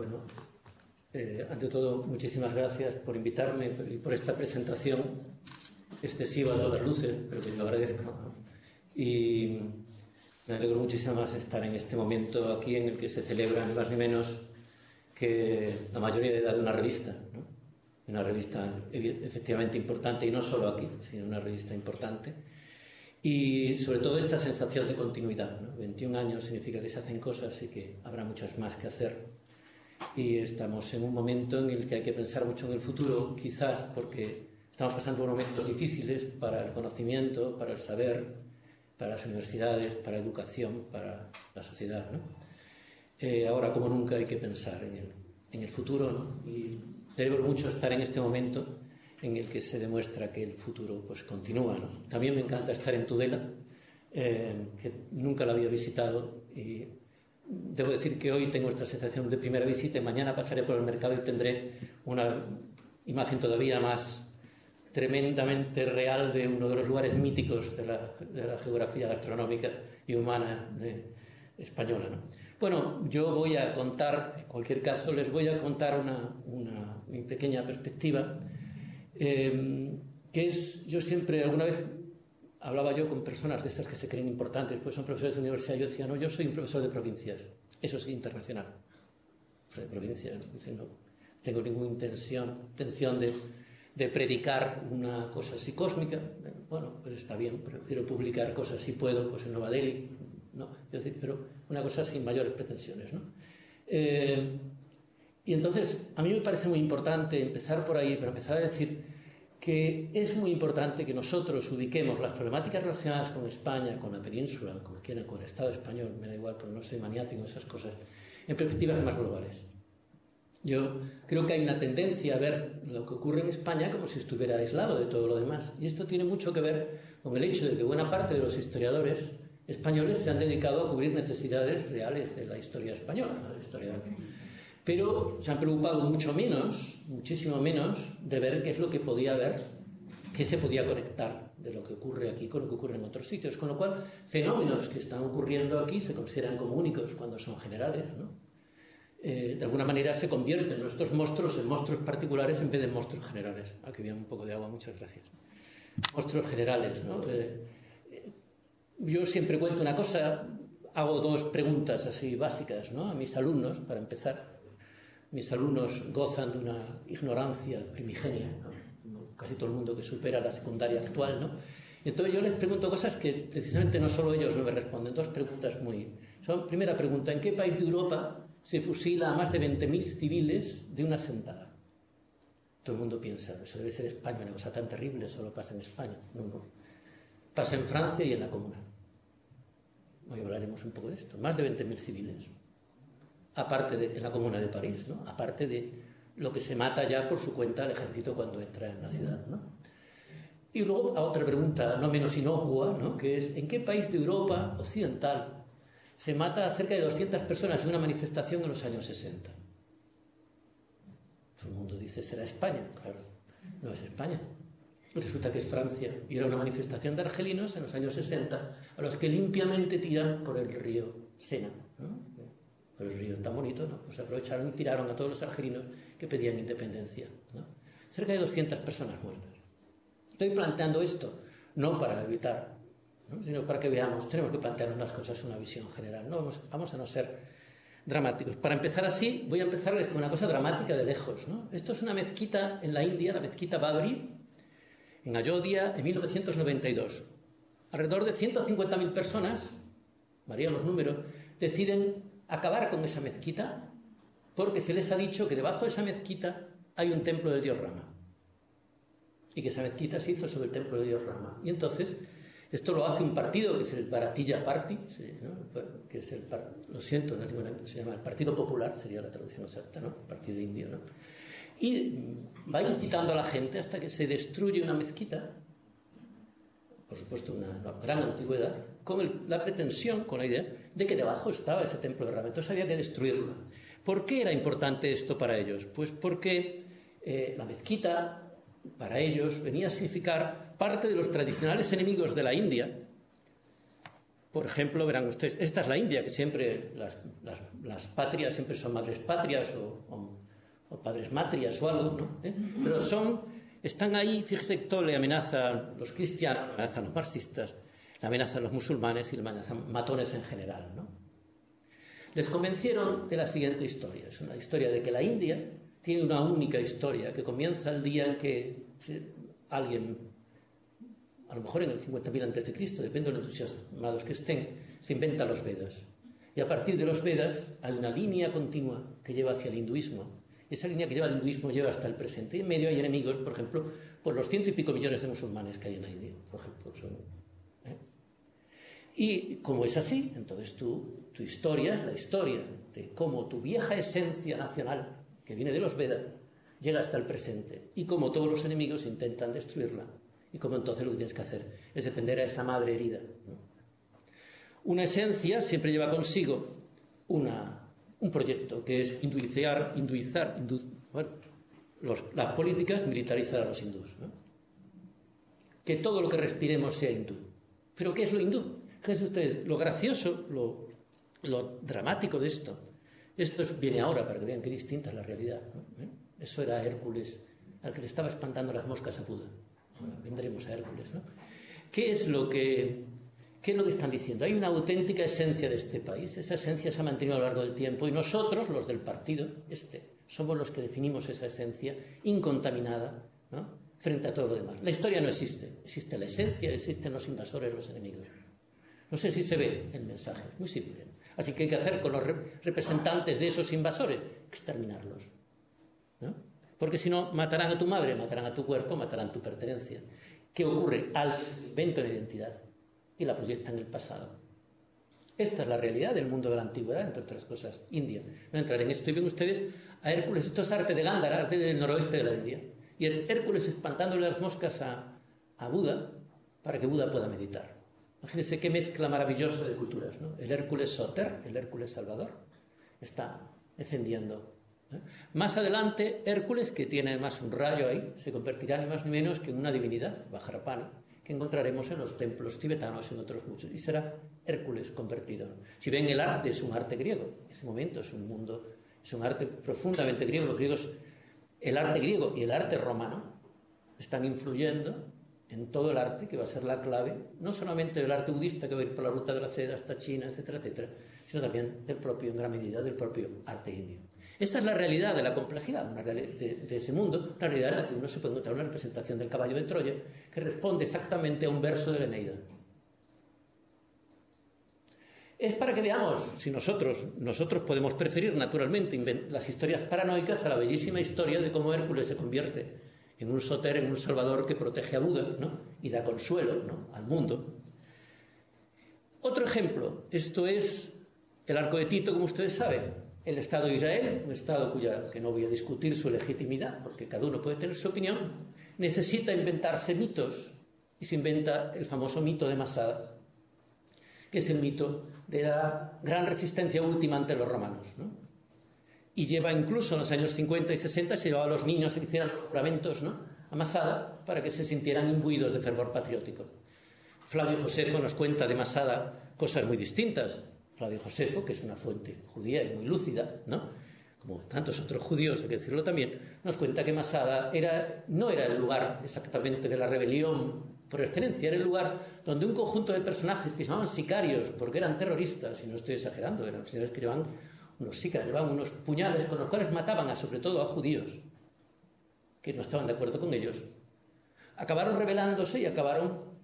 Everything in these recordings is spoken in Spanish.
Bueno, ante todo, muchísimas gracias por invitarme y por esta presentación excesiva a todas luces, pero que yo agradezco, ¿no? Y me alegro muchísimo más estar en este momento aquí en el que se celebra ni más ni menos que la mayoría de edad de una revista, ¿no? Una revista efectivamente importante, y no solo aquí, sino una revista importante. Y sobre todo esta sensación de continuidad, ¿no? 21 años significa que se hacen cosas y que habrá muchas más que hacer. Y estamos en un momento en el que hay que pensar mucho en el futuro, quizás porque estamos pasando por momentos difíciles para el conocimiento, para el saber, para las universidades, para la educación, para la sociedad, ¿no? Ahora como nunca hay que pensar en el futuro, ¿no? Y celebro mucho estar en este momento en el que se demuestra que el futuro pues continúa, ¿no? También me encanta estar en Tudela, que nunca la había visitado, y debo decir que hoy tengo esta sensación de primera visita, y mañana pasaré por el mercado y tendré una imagen todavía más tremendamente real de uno de los lugares míticos de la geografía gastronómica y humana española, ¿no? Bueno, yo voy a contar, en cualquier caso, les voy a contar mi pequeña perspectiva, que es, yo siempre, alguna vez hablaba yo con personas de estas que se creen importantes, pues son profesores de universidad, yo decía, no, yo soy un profesor de provincias, eso sí, internacional, de provincias, no tengo ninguna intención de predicar una cosa así cósmica. Bueno, pues está bien, prefiero publicar cosas si puedo, pues en Nueva Delhi, no, es decir, pero una cosa sin mayores pretensiones, ¿no? Y entonces, a mí me parece muy importante empezar por ahí, pero empezar a decir que es muy importante que nosotros ubiquemos las problemáticas relacionadas con España, con la península, como quieran, con el Estado español, me da igual, porque no soy maniático en esas cosas, en perspectivas más globales. Yo creo que hay una tendencia a ver lo que ocurre en España como si estuviera aislado de todo lo demás, y esto tiene mucho que ver con el hecho de que buena parte de los historiadores españoles se han dedicado a cubrir necesidades reales de la historia española, la historia, pero se han preocupado mucho menos, muchísimo menos, de ver qué es lo que podía haber, qué se podía conectar de lo que ocurre aquí con lo que ocurre en otros sitios, con lo cual fenómenos que están ocurriendo aquí se consideran como únicos cuando son generales, ¿no? De alguna manera se convierten nuestros monstruos en monstruos particulares en vez de monstruos generales. Aquí viene un poco de agua, muchas gracias. Monstruos generales, ¿no? Yo siempre cuento una cosa, hago dos preguntas así básicas, ¿no? A mis alumnos, para empezar. Mis alumnos gozan de una ignorancia primigenia, ¿no? Casi todo el mundo que supera la secundaria actual, ¿no? Entonces yo les pregunto cosas que precisamente no solo ellos no me responden, dos preguntas primera pregunta, ¿en qué país de Europa se fusila a más de 20.000 civiles de una sentada? Todo el mundo piensa, eso debe ser España, una cosa tan terrible, solo pasa en España. No. Pasa en Francia y en la Comuna. Hoy hablaremos un poco de esto. Más de 20.000 civiles. Aparte en la Comuna de París, ¿no? Aparte de lo que se mata ya por su cuenta el ejército cuando entra en la ciudad, ¿no? Y luego a otra pregunta no menos inocua, ¿no? Que es, ¿en qué país de Europa occidental se mata a cerca de 200 personas en una manifestación en los años 60? Todo el mundo dice, será España. Claro, no es España. Resulta que es Francia. Y era una manifestación de argelinos en los años 60 a los que limpiamente tiran por el río Sena, ¿no? Por el río tan bonito, ¿no? Pues aprovecharon y tiraron a todos los argelinos que pedían independencia, ¿no? Cerca de 200 personas muertas. Estoy planteando esto no para evitar, ¿no? Sino para que veamos, tenemos que plantearnos las cosas en una visión general. No vamos a no ser dramáticos. Para empezar así, voy a empezarles con una cosa dramática de lejos, ¿no? Esto es una mezquita en la India, la mezquita Babri, en Ayodhya, en 1992. Alrededor de 150.000 personas, varían los números, deciden acabar con esa mezquita porque se les ha dicho que debajo de esa mezquita hay un templo de Dios Rama y que esa mezquita se hizo sobre el templo de Dios Rama. Y entonces esto lo hace un partido que es el Bharatiya Party, ¿no? Que es lo siento, no se llama el Partido Popular, sería la traducción exacta, ¿no? Partido indio, ¿no? Y va incitando a la gente hasta que se destruye una mezquita, por supuesto una gran antigüedad, con la pretensión, con la idea de que debajo estaba ese templo de Rama. Entonces había que destruirlo. ¿Por qué era importante esto para ellos? Pues porque la mezquita para ellos venía a significar parte de los tradicionales enemigos de la India, Por ejemplo, verán ustedes, esta es la India, que siempre las patrias siempre son madres patrias o padres matrias o algo, ¿no? Pero están ahí, fíjese que todo le amenaza a los cristianos, le amenazan a los marxistas, le amenazan a los musulmanes y le amenazan matones en general, ¿no? Les convencieron de la siguiente historia. Es una historia de que la India tiene una única historia que comienza el día en que alguien, a lo mejor en el 50.000 a.C., depende de los entusiasmados que estén, se inventan los Vedas. Y a partir de los Vedas hay una línea continua que lleva hacia el hinduismo. Y esa línea que lleva al hinduismo lleva hasta el presente. Y en medio hay enemigos, por ejemplo, por los 100 y pico millones de musulmanes que hay en la India, por ejemplo. Y como es así, entonces tu historia es la historia de cómo tu vieja esencia nacional, que viene de los Vedas, llega hasta el presente. Y cómo todos los enemigos intentan destruirla. Y cómo entonces lo que tienes que hacer es defender a esa madre herida, ¿no? Una esencia siempre lleva consigo un proyecto que es las políticas, militarizar a los hindús, ¿no? Que todo lo que respiremos sea hindú. ¿Pero qué es lo hindú? Fíjense ustedes, lo gracioso, lo dramático de esto. Esto viene ahora para que vean qué distinta es la realidad, ¿no? Eso era Hércules, al que le estaba espantando las moscas a Buda. Ahora vendremos a Hércules, ¿no? ¿Qué es lo que están diciendo? Hay una auténtica esencia de este país. Esa esencia se ha mantenido a lo largo del tiempo y nosotros, los del partido, somos los que definimos esa esencia incontaminada, ¿no?, frente a todo lo demás. La historia no existe. Existe la esencia, existen los invasores, los enemigos. No sé si se ve el mensaje. Muy simple. Así que hay que hacer con los representantes de esos invasores, exterminarlos, ¿no? Porque si no, matarán a tu madre, matarán a tu cuerpo, matarán tu pertenencia. ¿Qué ocurre? Alguien se inventa una identidad y la proyecta en el pasado. Esta es la realidad del mundo de la antigüedad, entre otras cosas, India. No entraré en esto. Y ven ustedes a Hércules. Esto es arte de Gándhara, arte del noroeste de la India. Y es Hércules espantándole las moscas a Buda para que Buda pueda meditar. Imagínense qué mezcla maravillosa de culturas, ¿no? El Hércules Soter, el Hércules Salvador, está defendiendo. Más adelante, Hércules, que tiene además un rayo ahí, se convertirá ni más ni menos que en una divinidad, Vajrapani, que encontraremos en los templos tibetanos y en otros muchos. Y será Hércules convertido. Si ven, el arte es un arte griego. En ese momento es un arte profundamente griego. Los griegos, el arte griego y el arte romano están influyendo en todo el arte, que va a ser la clave, no solamente del arte budista, que va a ir por la ruta de la seda hasta China, etcétera, etcétera, sino también del propio, en gran medida, del propio arte indio. Esa es la realidad de la complejidad, de ese mundo, una realidad en la que uno se puede encontrar una representación del caballo de Troya que responde exactamente a un verso de la Eneida. Es para que veamos si nosotros podemos preferir naturalmente las historias paranoicas a la bellísima historia de cómo Hércules se convierte en un Soter, en un Salvador que protege a Buda, ¿no?, y da consuelo, ¿no?, al mundo. Otro ejemplo, esto es el arco de Tito, como ustedes saben. El Estado de Israel, un Estado que no voy a discutir su legitimidad, porque cada uno puede tener su opinión, necesita inventarse mitos, y se inventa el famoso mito de Masada, que es el mito de la gran resistencia última ante los romanos, ¿no? Y lleva incluso en los años 50 y 60, se llevaba a los niños a que hicieran los juramentos, ¿no?, a Masada, para que se sintieran imbuidos de fervor patriótico. Flavio Josefo nos cuenta de Masada cosas muy distintas. Flavio Josefo, que es una fuente judía y muy lúcida, ¿no?, como tantos otros judíos, hay que decirlo también, nos cuenta que Masada no era el lugar exactamente de la rebelión por excelencia, era el lugar donde un conjunto de personajes que se llamaban sicarios, porque eran terroristas, y no estoy exagerando, eran señores que llevaban unos puñales con los cuales mataban sobre todo a judíos que no estaban de acuerdo con ellos, acabaron rebelándose y acabaron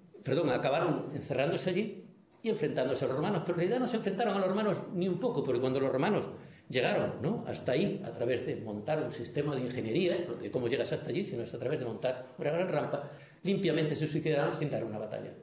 encerrándose allí y enfrentándose a los romanos. Pero en realidad no se enfrentaron a los romanos ni un poco, porque cuando los romanos llegaron, ¿no?, hasta ahí, a través de montar un sistema de ingeniería, porque ¿cómo llegas hasta allí si no es a través de montar una gran rampa?, limpiamente se suicidaron sin dar una batalla.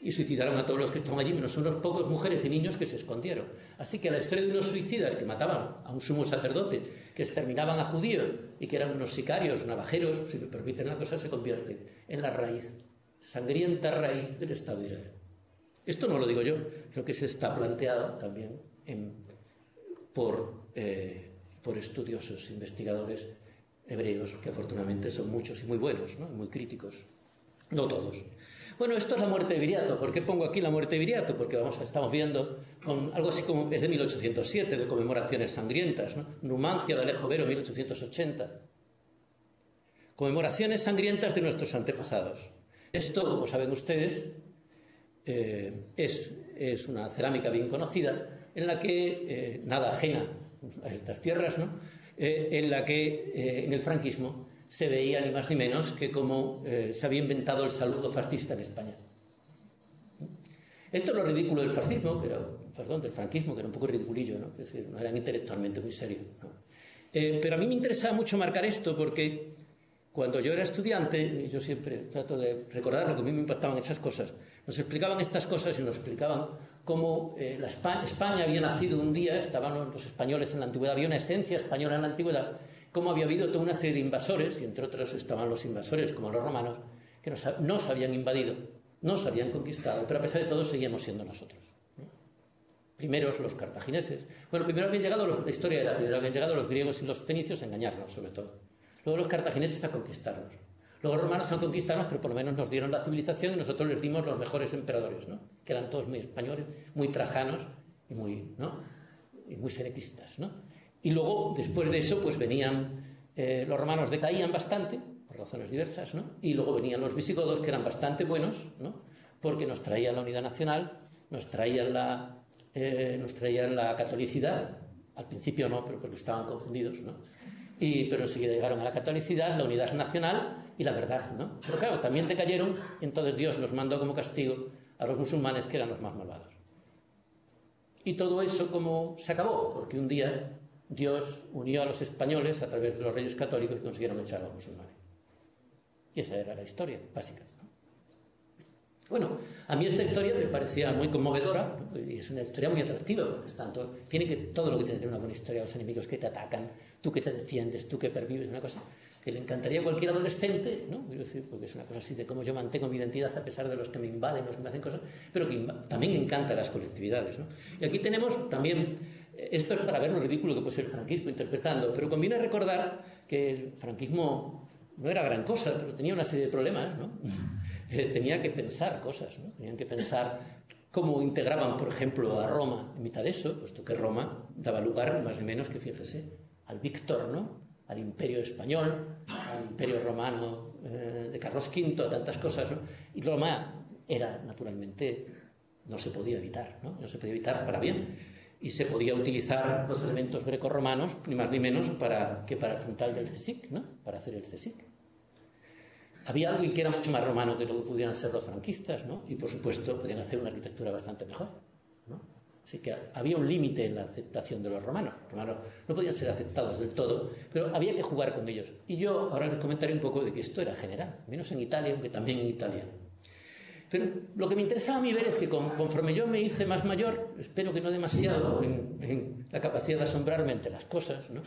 Y suicidaron a todos los que estaban allí, menos unos pocos mujeres y niños que se escondieron. Así que la historia de unos suicidas que mataban a un sumo sacerdote, que exterminaban a judíos y que eran unos sicarios, navajeros, si me permiten la cosa, se convierte en la raíz, sangrienta raíz del Estado de Israel. Esto no lo digo yo, sino que se está planteado también por estudiosos, investigadores hebreos, que afortunadamente son muchos y muy buenos, ¿no?, y muy críticos. no todos. Bueno, esto es la muerte de Viriato. ¿Por qué pongo aquí la muerte de Viriato? Porque estamos viendo con algo así como, es de 1807, de conmemoraciones sangrientas, ¿no? Numancia de Alejo Vero, 1880. Conmemoraciones sangrientas de nuestros antepasados. Esto, como saben ustedes, es una cerámica bien conocida, en la que, nada ajena a estas tierras, ¿no? En la que en el franquismo se veía ni más ni menos que cómo se había inventado el saludo fascista en España. Esto es lo ridículo del fascismo, del franquismo, que era un poco ridiculillo, ¿no? Es decir, no eran intelectualmente muy serios, ¿no? Pero a mí me interesaba mucho marcar esto porque cuando yo era estudiante, yo siempre trato de recordar lo que a mí me impactaban esas cosas. Nos explicaban estas cosas y nos explicaban cómo España había nacido un día, estaban los españoles en la antigüedad, había una esencia española en la antigüedad, cómo había habido toda una serie de invasores, y entre otros estaban los invasores como los romanos, que nos habían invadido, nos habían conquistado, pero a pesar de todo seguíamos siendo nosotros. Primeros los cartagineses. Bueno, primero habían llegado, la historia era, primero habían llegado los griegos y los fenicios a engañarnos, sobre todo. Luego los cartagineses a conquistarnos. Luego los romanos a conquistarnos, pero por lo menos nos dieron la civilización y nosotros les dimos los mejores emperadores, ¿no? Que eran todos muy españoles, muy trajanos y muy, ¿no? Y muy senequistas, ¿no? Y luego, después de eso, pues venían, los romanos decaían bastante, por razones diversas, ¿no? Y luego venían los visigodos, que eran bastante buenos, ¿no? Porque nos traían la unidad nacional, nos traían la catolicidad. Al principio no, pero porque estaban confundidos, ¿no? Pero enseguida llegaron a la catolicidad, la unidad nacional y la verdad, ¿no? Pero claro, también decayeron, y entonces Dios nos mandó como castigo a los musulmanes, que eran los más malvados. Y todo eso, ¿cómo se acabó? Porque un día Dios unió a los españoles a través de los reyes católicos y consiguieron echar a los musulmanes. Y esa era la historia básica, ¿no? Bueno, a mí esta historia me parecía muy conmovedora, ¿no? Y es una historia muy atractiva, porque es tanto, tiene que todo lo que tiene que tener una buena historia, los enemigos que te atacan, tú que te defiendes, tú que pervives, una cosa que le encantaría a cualquier adolescente, ¿no? Quiero decir, porque es una cosa así de cómo yo mantengo mi identidad a pesar de los que me invaden, los que me hacen cosas, pero que también encanta a las colectividades, ¿no? Y aquí tenemos también, esto es para ver lo ridículo que puede ser el franquismo interpretando, pero conviene recordar que el franquismo no era gran cosa, pero tenía una serie de problemas, ¿no? Tenía que pensar cosas, ¿no? Tenían que pensar cómo integraban, por ejemplo, a Roma en mitad de eso, puesto que Roma daba lugar, más ni menos que, fíjese, al Víctor, ¿no? Al Imperio Español, al Imperio Romano de Carlos V, a tantas cosas, ¿no? Y Roma era, naturalmente, no se podía evitar, ¿no? No se podía evitar para bien. Y se podía utilizar los elementos grecorromanos, ni más ni menos, que para el frontal del CSIC, ¿no? Para hacer el CSIC. Había alguien que era mucho más romano que lo que pudieran ser los franquistas, ¿no? Y por supuesto podían hacer una arquitectura bastante mejor, ¿no? Así que había un límite en la aceptación de los romanos. Los romanos no podían ser aceptados del todo, pero había que jugar con ellos. Y yo ahora les comentaré un poco de que esto era general, menos en Italia, aunque también en Italia. Pero lo que me interesaba a mí ver es que conforme yo me hice más mayor, espero que no demasiado en la capacidad de asombrarme ante las cosas, ¿no?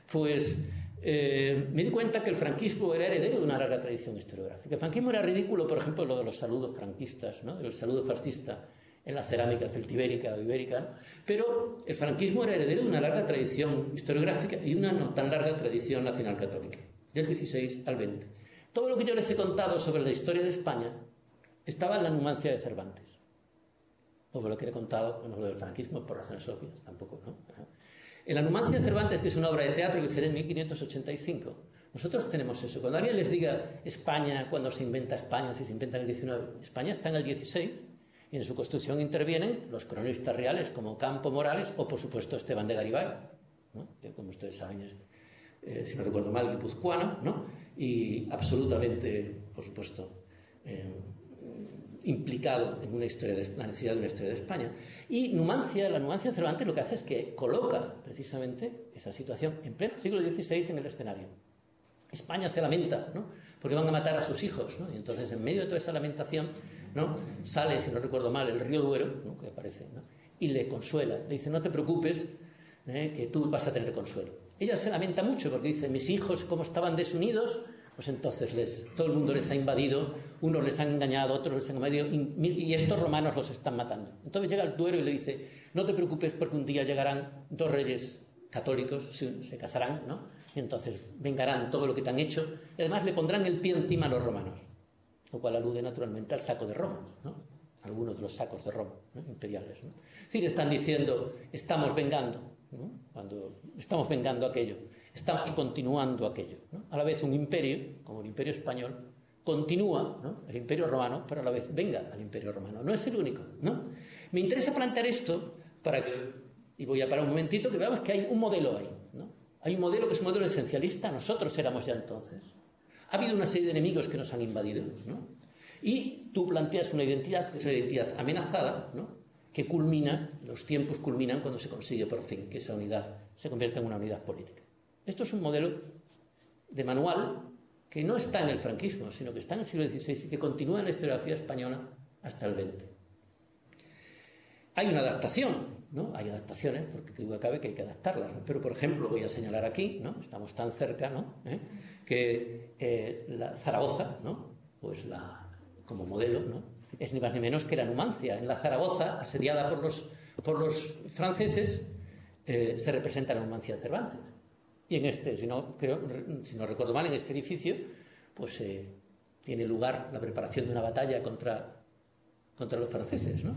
Pues me di cuenta que el franquismo era heredero de una larga tradición historiográfica. El franquismo era ridículo, por ejemplo, lo de los saludos franquistas, ¿no? El saludo fascista en la cerámica celtibérica o ibérica, ¿no? Pero el franquismo era heredero de una larga tradición historiográfica y una no tan larga tradición nacional católica, del 16 al 20. Todo lo que yo les he contado sobre la historia de España estaba en la Numancia de Cervantes. No fue lo que he contado, bueno, lo del franquismo por razones obvias, tampoco, ¿no? En la Numancia de Cervantes, que es una obra de teatro que se lee en 1585, nosotros tenemos eso. Cuando alguien les diga España, cuando se inventa España, si se inventa en el 19, España está en el 16, y en su construcción intervienen los cronistas reales como Campo Morales o, por supuesto, Esteban de Garibay, ¿no? Que, como ustedes saben, es, si no recuerdo mal, guipuzcoano, ¿no? Y absolutamente, por supuesto, implicado en la necesidad de una historia de España. Y la Numancia de Cervantes lo que hace es que coloca precisamente esa situación en pleno siglo XVI en el escenario. España se lamenta, ¿no? Porque van a matar a sus hijos, ¿no? Y entonces, en medio de toda esa lamentación, ¿no? Sale, si no recuerdo mal, el río Duero, ¿no? Que aparece, ¿no? Y le consuela, le dice: no te preocupes, que tú vas a tener consuelo. Ella se lamenta mucho porque dice: mis hijos, como estaban desunidos, pues entonces todo el mundo les ha invadido, unos les han engañado, otros les han invadido, y estos romanos los están matando. Entonces llega el Duero y le dice: no te preocupes, porque un día llegarán dos reyes católicos, se casarán, ¿no? Y entonces vengarán todo lo que te han hecho, y además le pondrán el pie encima a los romanos. lo cual alude naturalmente al saco de Roma, ¿no? Algunos de los sacos de Roma, ¿no? Imperiales, ¿no? Es decir, están diciendo, estamos vengando, ¿no? Cuando estamos vengando aquello, estamos continuando aquello, ¿no? A la vez un imperio, como el Imperio Español, continúa, ¿no?, el Imperio Romano, pero a la vez venga al Imperio Romano. No es el único, ¿no? Me interesa plantear esto para que, y voy a parar un momentito, que veamos que hay un modelo ahí, ¿no? Hay un modelo que es un modelo esencialista, nosotros éramos ya entonces. Ha habido una serie de enemigos que nos han invadido, ¿no? Y tú planteas una identidad que es una identidad amenazada, ¿no?, que culmina, los tiempos culminan cuando se consigue por fin que esa unidad se convierta en una unidad política. Esto es un modelo de manual que no está en el franquismo, sino que está en el siglo XVI y que continúa en la historiografía española hasta el XX. Hay una adaptación, ¿no? Hay adaptaciones, porque que duda cabe que hay que adaptarlas, ¿no? Pero, por ejemplo, voy a señalar aquí, ¿no?, estamos tan cerca, ¿no?, que la Zaragoza, ¿no?, pues como modelo, ¿no?, es ni más ni menos que la Numancia. En la Zaragoza, asediada por los franceses, se representa la Numancia de Cervantes. Y en este, si no recuerdo mal, en este edificio, pues tiene lugar la preparación de una batalla contra los franceses, ¿no?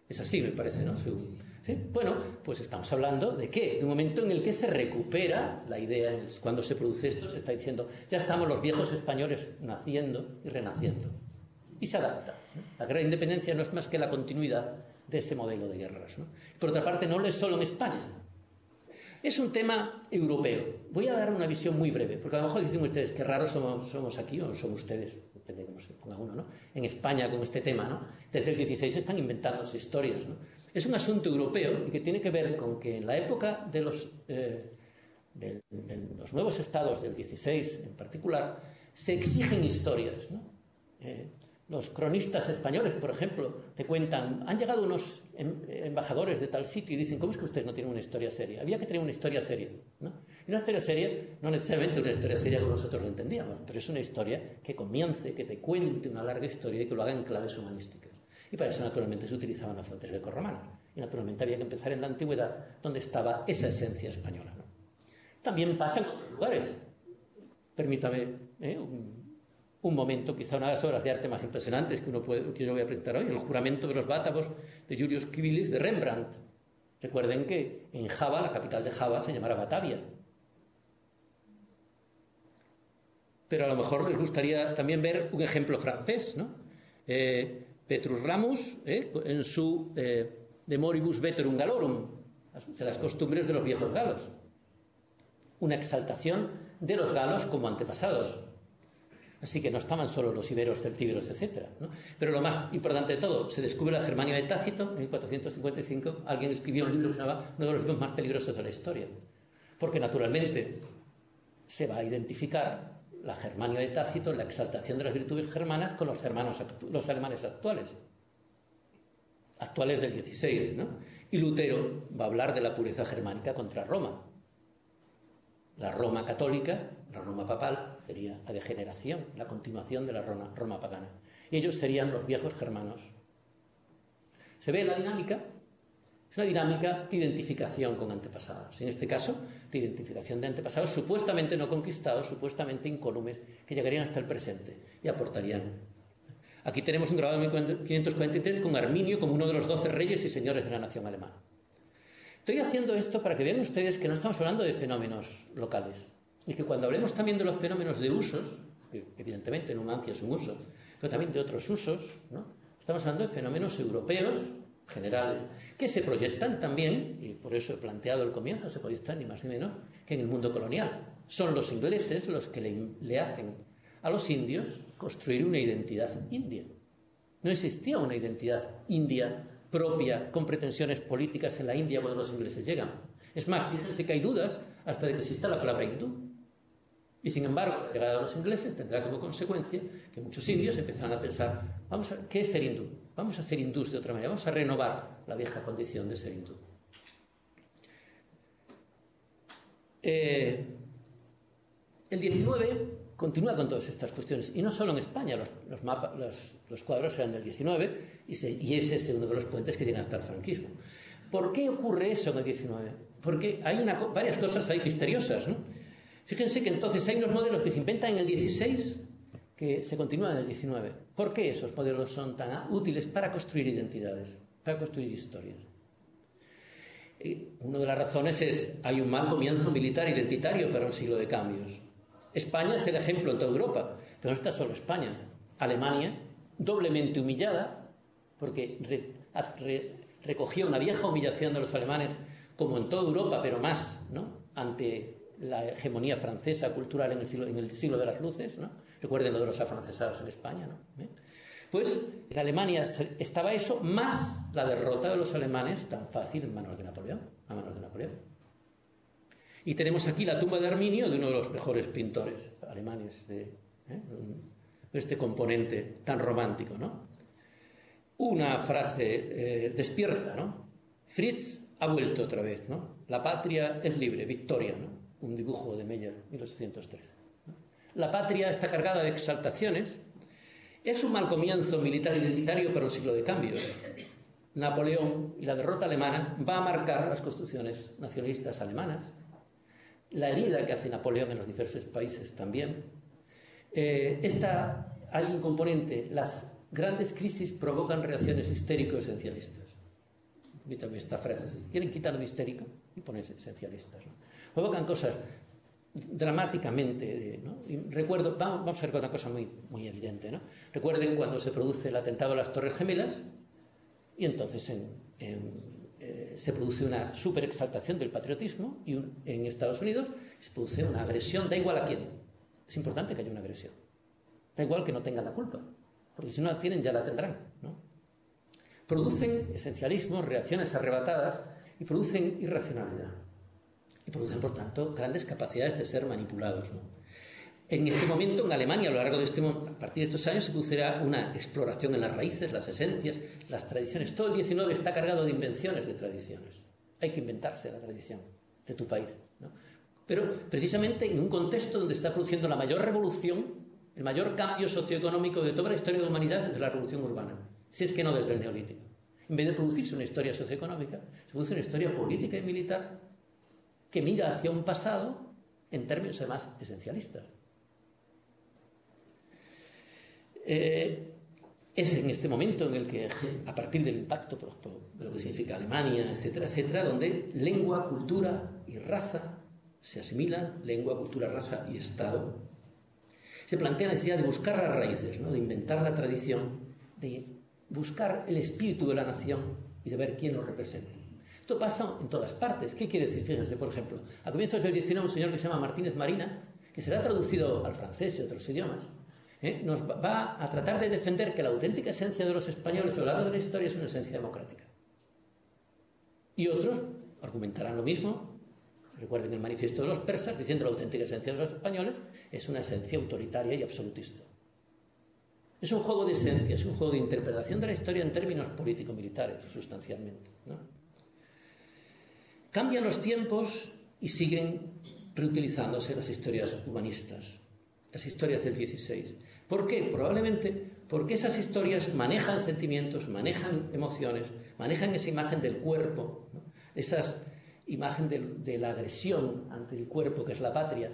Es así, me parece, ¿no? ¿Sí? Bueno, pues estamos hablando de ¿qué? De un momento en el que se recupera la idea. Cuando se produce esto, se está diciendo, ya estamos los viejos españoles naciendo y renaciendo. Y se adapta, ¿no? La guerra de independencia no es más que la continuidad de ese modelo de guerras, ¿no? Por otra parte, no es solo en España. Es un tema europeo. Voy a dar una visión muy breve, porque a lo mejor dicen ustedes que raros somos aquí, o son ustedes, depende de cómo se ponga uno, ¿no?, en España con este tema, ¿no? Desde el 16 están inventándose historias, ¿no? Es un asunto europeo y que tiene que ver con que en la época de los nuevos estados del 16 en particular, se exigen historias, ¿no? Los cronistas españoles, por ejemplo, te cuentan, han llegado unos embajadores de tal sitio y dicen, ¿cómo es que ustedes no tienen una historia seria? Había que tener una historia seria, ¿no? Y una historia seria, no necesariamente una historia seria como nosotros lo entendíamos, pero es una historia que comience, que te cuente una larga historia y que lo haga en claves humanísticas. Y para eso, naturalmente, se utilizaban las fuentes grecorromanas. Y, naturalmente, había que empezar en la antigüedad, donde estaba esa esencia española, ¿no? También pasa en otros lugares. Permítame un momento, quizá una de las obras de arte más impresionantes que yo voy a presentar hoy, El juramento de los bátavos de Julius Kivilis de Rembrandt. Recuerden que en Java, la capital de Java, se llamará Batavia. Pero a lo mejor les gustaría también ver un ejemplo francés, ¿no? Petrus Ramus, en su De Moribus Veterum Galorum, de las costumbres de los viejos galos. Una exaltación de los galos como antepasados. Así que no estaban solo los iberos, celtíberos, etc., ¿no? Pero lo más importante de todo, se descubre la Germania de Tácito en 1455. Alguien escribió un libro que se llama uno de los libros más peligrosos de la historia, porque naturalmente se va a identificar la Germania de Tácito, la exaltación de las virtudes germanas, con los alemanes actuales del 16, ¿no? Y Lutero va a hablar de la pureza germánica contra Roma. La Roma católica, la Roma papal, sería la degeneración, la continuación de la Roma pagana. Y ellos serían los viejos germanos. ¿Se ve la dinámica? Es una dinámica de identificación con antepasados. En este caso, de identificación de antepasados supuestamente no conquistados, supuestamente incólumes, que llegarían hasta el presente y aportarían. Aquí tenemos un grabado de 1543 con Arminio como uno de los 12 reyes y señores de la nación alemana. Estoy haciendo esto para que vean ustedes que no estamos hablando de fenómenos locales y que cuando hablemos también de los fenómenos de usos, que evidentemente Numancia es un uso, pero también de otros usos, ¿no?, estamos hablando de fenómenos europeos generales que se proyectan también, y por eso he planteado el comienzo, se proyectan ni más ni menos que en el mundo colonial. Son los ingleses los que le hacen a los indios construir una identidad india. No existía una identidad india propia, con pretensiones políticas en la India cuando los ingleses llegan. Es más, fíjense que hay dudas hasta de que exista la palabra hindú. Y sin embargo, la llegada de los ingleses tendrá como consecuencia que muchos indios empezarán a pensar, ¿qué es ser hindú? Vamos a ser hindús de otra manera, vamos a renovar la vieja condición de ser hindú. El 19 continúa con todas estas cuestiones, y no solo en España. Los cuadros eran del 19 y ese es uno de los puentes que llegan hasta el franquismo. ¿Por qué ocurre eso en el 19? Porque hay varias cosas ahí misteriosas, ¿no? Fíjense que entonces hay unos modelos que se inventan en el 16 que se continúa en el XIX. ¿Por qué esos modelos son tan útiles para construir identidades, para construir historias? Una de las razones es, hay un mal comienzo militar identitario para un siglo de cambios. España es el ejemplo en toda Europa, pero no está solo España. Alemania, doblemente humillada, porque recogió una vieja humillación de los alemanes, como en toda Europa, pero más, ¿no?, ante la hegemonía francesa cultural en el siglo de las luces, ¿no? Recuerden lo de los afrancesados en España, ¿no? Pues en Alemania estaba eso, más la derrota de los alemanes tan fácil en manos de Napoleón, a manos de Napoleón. Y tenemos aquí la tumba de Arminio, de uno de los mejores pintores alemanes de este componente tan romántico, ¿no? Una frase despierta, ¿no? Fritz ha vuelto otra vez, ¿no? La patria es libre, victoria, ¿no? Un dibujo de Meyer, 1813. ¿no? La patria está cargada de exaltaciones. Es un mal comienzo militar identitario para un siglo de cambios. Napoleón y la derrota alemana va a marcar las construcciones nacionalistas alemanas, la herida que hace Napoleón en los diversos países también. Hay un componente, las grandes crisis provocan reacciones histérico-esencialistas. Permítame esta frase así. Quieren quitar de histérico y ponerse esencialistas, ¿no? Provocan cosas dramáticamente, ¿no? Y recuerdo, vamos a ver una cosa muy, muy evidente, ¿no? Recuerden cuando se produce el atentado a las Torres Gemelas y entonces se produce una superexaltación del patriotismo y en Estados Unidos se produce una agresión, da igual a quién. Es importante que haya una agresión. Da igual que no tengan la culpa, porque si no la tienen ya la tendrán, ¿no? Producen esencialismos, reacciones arrebatadas y producen irracionalidad. Y producen, por tanto, grandes capacidades de ser manipulados, ¿no? En este momento, en Alemania, a lo largo de a partir de estos años, se producirá una exploración en las raíces, las esencias, las tradiciones. Todo el XIX está cargado de invenciones de tradiciones. Hay que inventarse la tradición de tu país, ¿no? Pero precisamente en un contexto donde está produciendo la mayor revolución, el mayor cambio socioeconómico de toda la historia de la humanidad desde la revolución urbana, si es que no desde el neolítico. En vez de producirse una historia socioeconómica, se produce una historia política y militar que mira hacia un pasado en términos además esencialistas. Es en este momento en el que, a partir del impacto de lo que significa Alemania, etcétera, etcétera, donde lengua, cultura y raza se asimilan, lengua, cultura, raza y Estado, se plantea la necesidad de buscar las raíces, ¿no? De inventar la tradición, de buscar el espíritu de la nación y de ver quién lo representa. Esto pasa en todas partes. ¿Qué quiere decir? Fíjense, por ejemplo, a comienzos del XIX un señor que se llama Martínez Marina, que será traducido al francés y a otros idiomas, nos va a tratar de defender que la auténtica esencia de los españoles a lo largo de la historia es una esencia democrática. Y otros argumentarán lo mismo. Recuerden el manifiesto de los persas, diciendo que la auténtica esencia de los españoles es una esencia autoritaria y absolutista. Es un juego de esencia, es un juego de interpretación de la historia en términos político-militares, sustancialmente, ¿no? Cambian los tiempos y siguen reutilizándose las historias humanistas, las historias del XVI. ¿Por qué? Probablemente porque esas historias manejan sentimientos, manejan emociones, manejan esa imagen del cuerpo, ¿no? Esa imagen de la agresión ante el cuerpo, que es la patria.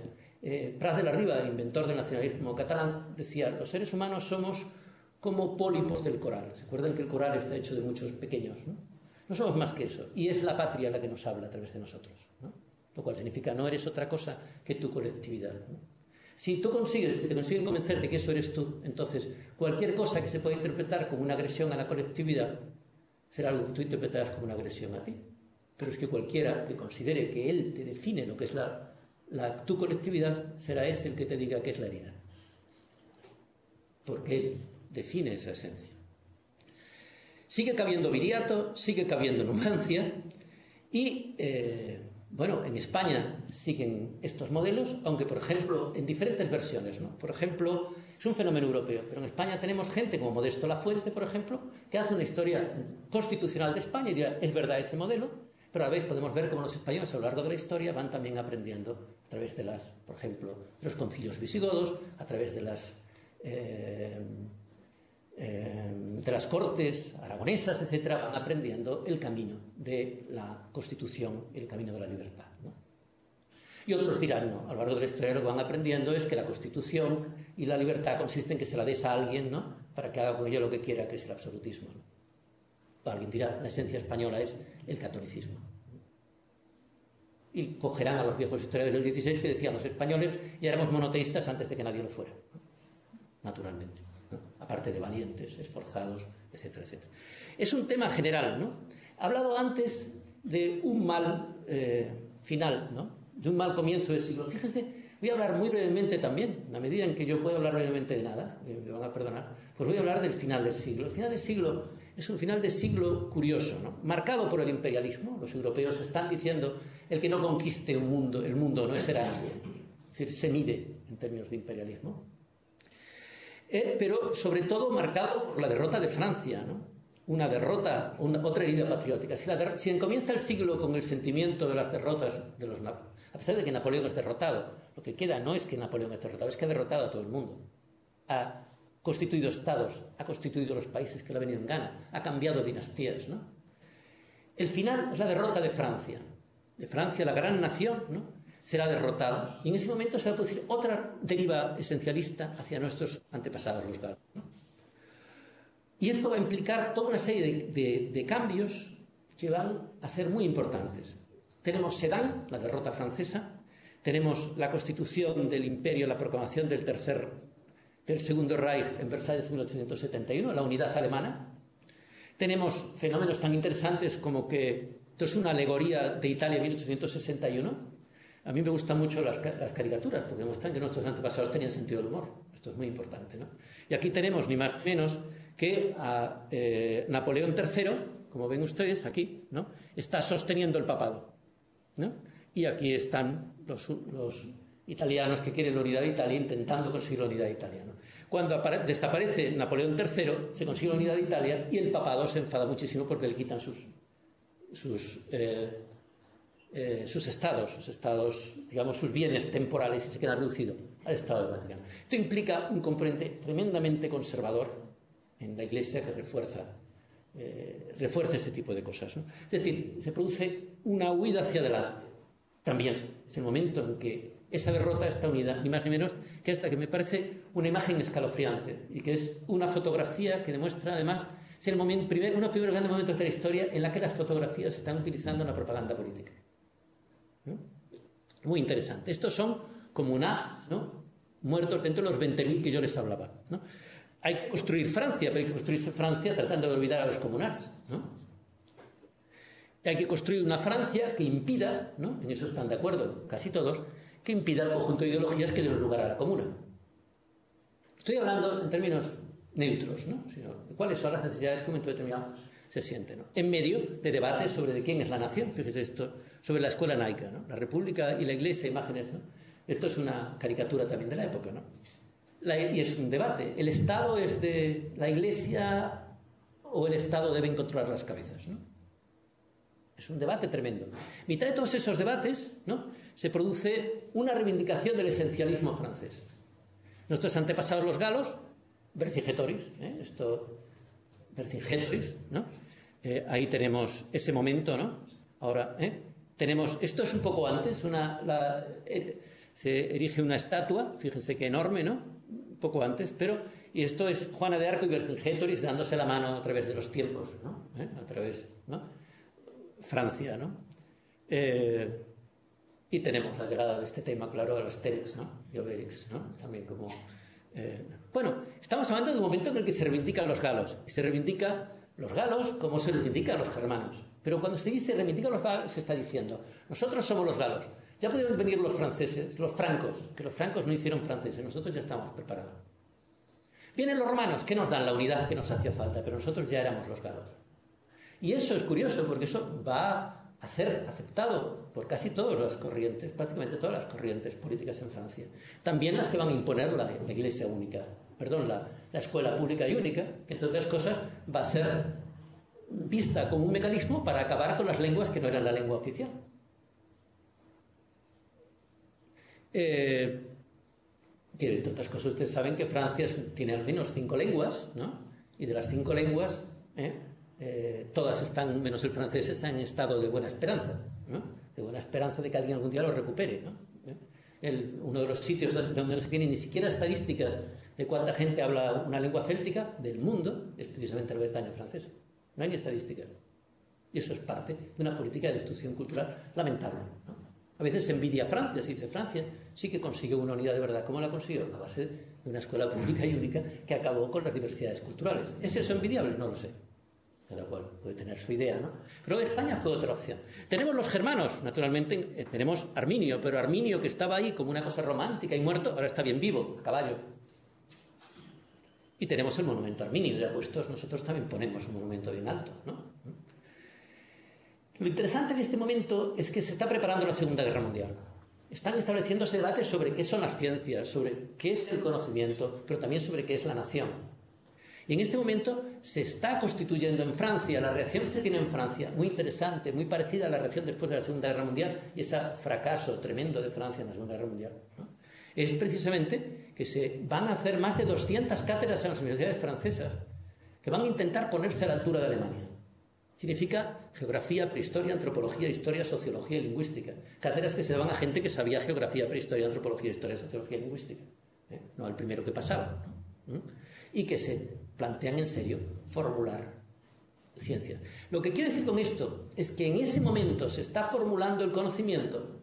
Prat de la Riba, el inventor del nacionalismo catalán, decía: los seres humanos somos como pólipos del coral. ¿Se acuerdan que el coral está hecho de muchos pequeños, ¿no? No somos más que eso. Y es la patria la que nos habla a través de nosotros, ¿no? Lo cual significa no eres otra cosa que tu colectividad, ¿no? Si te consiguen convencer de que eso eres tú, entonces cualquier cosa que se pueda interpretar como una agresión a la colectividad será algo que tú interpretarás como una agresión a ti. Pero es que cualquiera que considere que él te define lo que es tu colectividad, será ese el que te diga que es la herida. Porque él define esa esencia. Sigue cabiendo viriato, sigue cabiendo numancia y, en España siguen estos modelos, aunque, por ejemplo, en diferentes versiones, ¿no? Por ejemplo, es un fenómeno europeo, pero en España tenemos gente como Modesto Lafuente, por ejemplo, que hace una historia constitucional de España y dirá: es verdad ese modelo, pero a la vez podemos ver cómo los españoles a lo largo de la historia van también aprendiendo a través de por ejemplo, de los concilios visigodos, a través de las cortes aragonesas, etcétera, van aprendiendo el camino de la Constitución y el camino de la libertad, ¿no? Y otros dirán: no, a lo largo de la historia lo que van aprendiendo es que la Constitución y la libertad consiste en que se la des a alguien, ¿no?, para que haga con ello lo que quiera, que es el absolutismo, ¿no? Alguien dirá, la esencia española es el catolicismo. Y cogerán a los viejos historiadores del XVI que decían los españoles ya éramos monoteístas antes de que nadie lo fuera, ¿no?, naturalmente, ¿no?, aparte de valientes, esforzados, etcétera, etcétera. Es un tema general, ¿no? He hablado antes de un mal final, ¿no?, de un mal comienzo del siglo. Fíjense, voy a hablar muy brevemente también, en la medida en que yo puedo hablar brevemente de nada, me van a perdonar, pues voy a hablar del final del siglo. El final del siglo es un final de siglo curioso, ¿no?, marcado por el imperialismo. Los europeos están diciendo, el que no conquiste un mundo, el mundo no será nadie. Es decir, se mide en términos de imperialismo. Pero sobre todo marcado por la derrota de Francia, ¿no?, una derrota, otra herida patriótica. Si comienza el siglo con el sentimiento de las derrotas de los Napoleón, a pesar de que Napoleón es derrotado, lo que queda no es que Napoleón es derrotado, es que ha derrotado a todo el mundo. Ha constituido estados, ha constituido los países que le ha venido en gana, ha cambiado dinastías, ¿no? El final es la derrota de Francia. De Francia, la gran nación, ¿no?, será derrotada. Y en ese momento se va a producir otra deriva esencialista hacia nuestros antepasados, los galos, ¿no? Y esto va a implicar toda una serie de cambios que van a ser muy importantes. Tenemos Sedan, la derrota francesa, tenemos la constitución del imperio, la proclamación del Segundo Reich en Versalles en 1871, la unidad alemana. Tenemos fenómenos tan interesantes como que esto es una alegoría de Italia en 1861. A mí me gustan mucho las caricaturas porque demuestran que nuestros antepasados tenían sentido del humor. Esto es muy importante, ¿no? Y aquí tenemos ni más ni menos que a Napoleón III, como ven ustedes aquí, ¿no?, está sosteniendo el papado, ¿no? Y aquí están los italianos que quieren la unidad de Italia intentando conseguir la unidad de Italia, ¿no? Cuando desaparece Napoleón III, se consigue la unidad de Italia y el papado se enfada muchísimo porque le quitan sus estados, digamos, sus bienes temporales, y se queda reducido al Estado del Vaticano. Esto implica un componente tremendamente conservador en la Iglesia que refuerza ese tipo de cosas, ¿no? Es decir, se produce una huida hacia adelante. También es el momento en que esa derrota está unida, ni más ni menos que esta, que me parece una imagen escalofriante y que es una fotografía que demuestra además ser uno de los primeros grandes momentos de la historia en la que las fotografías se están utilizando en la propaganda política, ¿no? Muy interesante. Estos son comunards, ¿no?, muertos dentro de los 20.000 que yo les hablaba, ¿no? Hay que construir Francia, pero hay que construirse Francia tratando de olvidar a los comunards, ¿no? Hay que construir una Francia que impida, ¿no?, en eso están de acuerdo casi todos, que impida el conjunto de ideologías que den lugar a la comuna. Estoy hablando en términos neutros, ¿no?, sino de cuáles son las necesidades que en un momento determinado se sienten, ¿no?, en medio de debates sobre de quién es la nación. Fíjese esto, sobre la escuela laica, ¿no?, la República y la Iglesia, imágenes, ¿no? Esto es una caricatura también de la época, ¿no? Y es un debate. ¿El Estado es de la Iglesia o el Estado deben controlar las cabezas, ¿no? Es un debate tremendo. A mitad de todos esos debates, ¿no?, se produce una reivindicación del esencialismo francés. Nuestros antepasados los galos, Vercingétorix, Vercingétorix, ¿no? Ahí tenemos ese momento, ¿no? Ahora, tenemos, esto es un poco antes, se erige una estatua, fíjense qué enorme, ¿no?, un poco antes, y esto es Juana de Arco y Vercingétorix dándose la mano a través de los tiempos, ¿no? A través, ¿no?, Francia, ¿no? Y tenemos la llegada de este tema, claro, al Astérix, ¿no?, y Obélix, ¿no?, también como... Bueno, estamos hablando de un momento en el que se reivindican los galos, y se reivindica los galos como se reivindican los germanos. Pero cuando se dice reivindican los galos, se está diciendo, nosotros somos los galos. Ya pudieron venir los franceses, los francos, que los francos no hicieron franceses, nosotros ya estamos preparados. Vienen los romanos, que nos dan la unidad que nos hacía falta, pero nosotros ya éramos los galos. Y eso es curioso, porque eso va a ser aceptado por casi todas las corrientes, prácticamente todas las corrientes políticas en Francia. También las que van a imponer la Iglesia única, la escuela pública y única, que entre otras cosas va a ser vista como un mecanismo para acabar con las lenguas que no eran la lengua oficial. Que entre otras cosas ustedes saben que Francia tiene al menos 5 lenguas, ¿no? Y de las 5 lenguas, todas están, menos el francés, están en estado de buena esperanza, ¿no?, de buena esperanza de que alguien algún día lo recupere, ¿no? uno de los sitios donde no se tiene ni siquiera estadísticas de cuánta gente habla una lengua céltica del mundo, es precisamente la Bretaña francesa. No hay ni estadísticas. Y eso es parte de una política de destrucción cultural lamentable, ¿no? A veces se envidia a Francia, se dice Francia sí que consiguió una unidad de verdad. ¿Cómo la consiguió? A base de una escuela pública y única que acabó con las diversidades culturales. ¿Es eso envidiable? No lo sé. Cada cual puede tener su idea, ¿no? Pero España fue otra opción. Tenemos los germanos, naturalmente, tenemos Arminio, pero Arminio, que estaba ahí como una cosa romántica y muerto, ahora está bien vivo, a caballo. Y tenemos el monumento a Arminio, ya puestos, nosotros también ponemos un monumento bien alto, ¿no? Lo interesante de este momento es que se está preparando la Segunda Guerra Mundial. Están estableciéndose debates sobre qué son las ciencias, sobre qué es el conocimiento, pero también sobre qué es la nación. Y en este momento se está constituyendo en Francia, la reacción que se tiene en Francia, muy interesante, muy parecida a la reacción después de la Segunda Guerra Mundial y ese fracaso tremendo de Francia en la Segunda Guerra Mundial, ¿no? Es precisamente que se van a hacer más de 200 cátedras en las universidades francesas que van a intentar ponerse a la altura de Alemania. Significa geografía, prehistoria, antropología, historia, sociología y lingüística. Cátedras que se daban a gente que sabía geografía, prehistoria, antropología, historia, sociología y lingüística. No al primero que pasaba, ¿no? Y que se plantean en serio formular ciencia. Lo que quiero decir con esto es que en ese momento se está formulando el conocimiento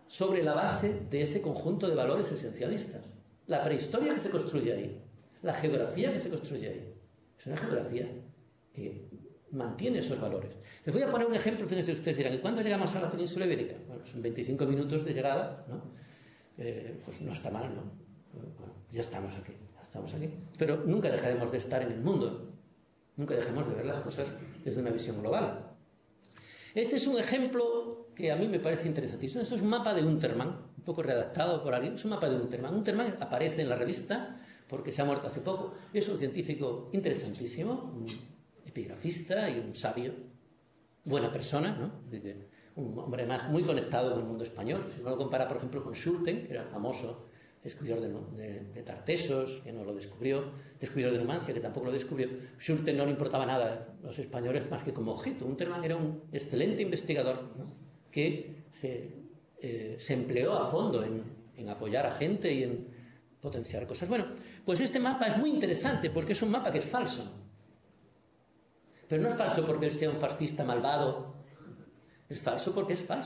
sobre la base de ese conjunto de valores esencialistas. La prehistoria que se construye ahí, la geografía que se construye ahí, es una geografía que mantiene esos valores. Les voy a poner un ejemplo, fíjense, ustedes dirán, ¿y cuándo llegamos a la península ibérica? Bueno, son 25 minutos de llegada, ¿no? Pues no está mal, ¿no? Bueno, ya estamos aquí. Pero nunca dejaremos de estar en el mundo. Nunca dejemos de ver las cosas desde una visión global. Este es un ejemplo que a mí me parece interesantísimo. Esto es un mapa de Untermann, un poco redactado por alguien. Es un mapa de Untermann. Untermann aparece en la revista porque se ha muerto hace poco. Es un científico interesantísimo, un epigrafista y un sabio, buena persona, ¿no? Un hombre más muy conectado con el mundo español. Si uno lo compara, por ejemplo, con Schulten, que era el famoso descubridor de Tartesos, que no lo descubrió, descubridor de Numancia, que tampoco lo descubrió. Schulten no le importaba nada a los españoles más que como objeto. Untermann era un excelente investigador, ¿no? Que se empleó a fondo en apoyar a gente y en potenciar cosas. Bueno, pues este mapa es muy interesante porque es un mapa que es falso. Pero no es falso porque él sea un fascista malvado. Es falso, porque está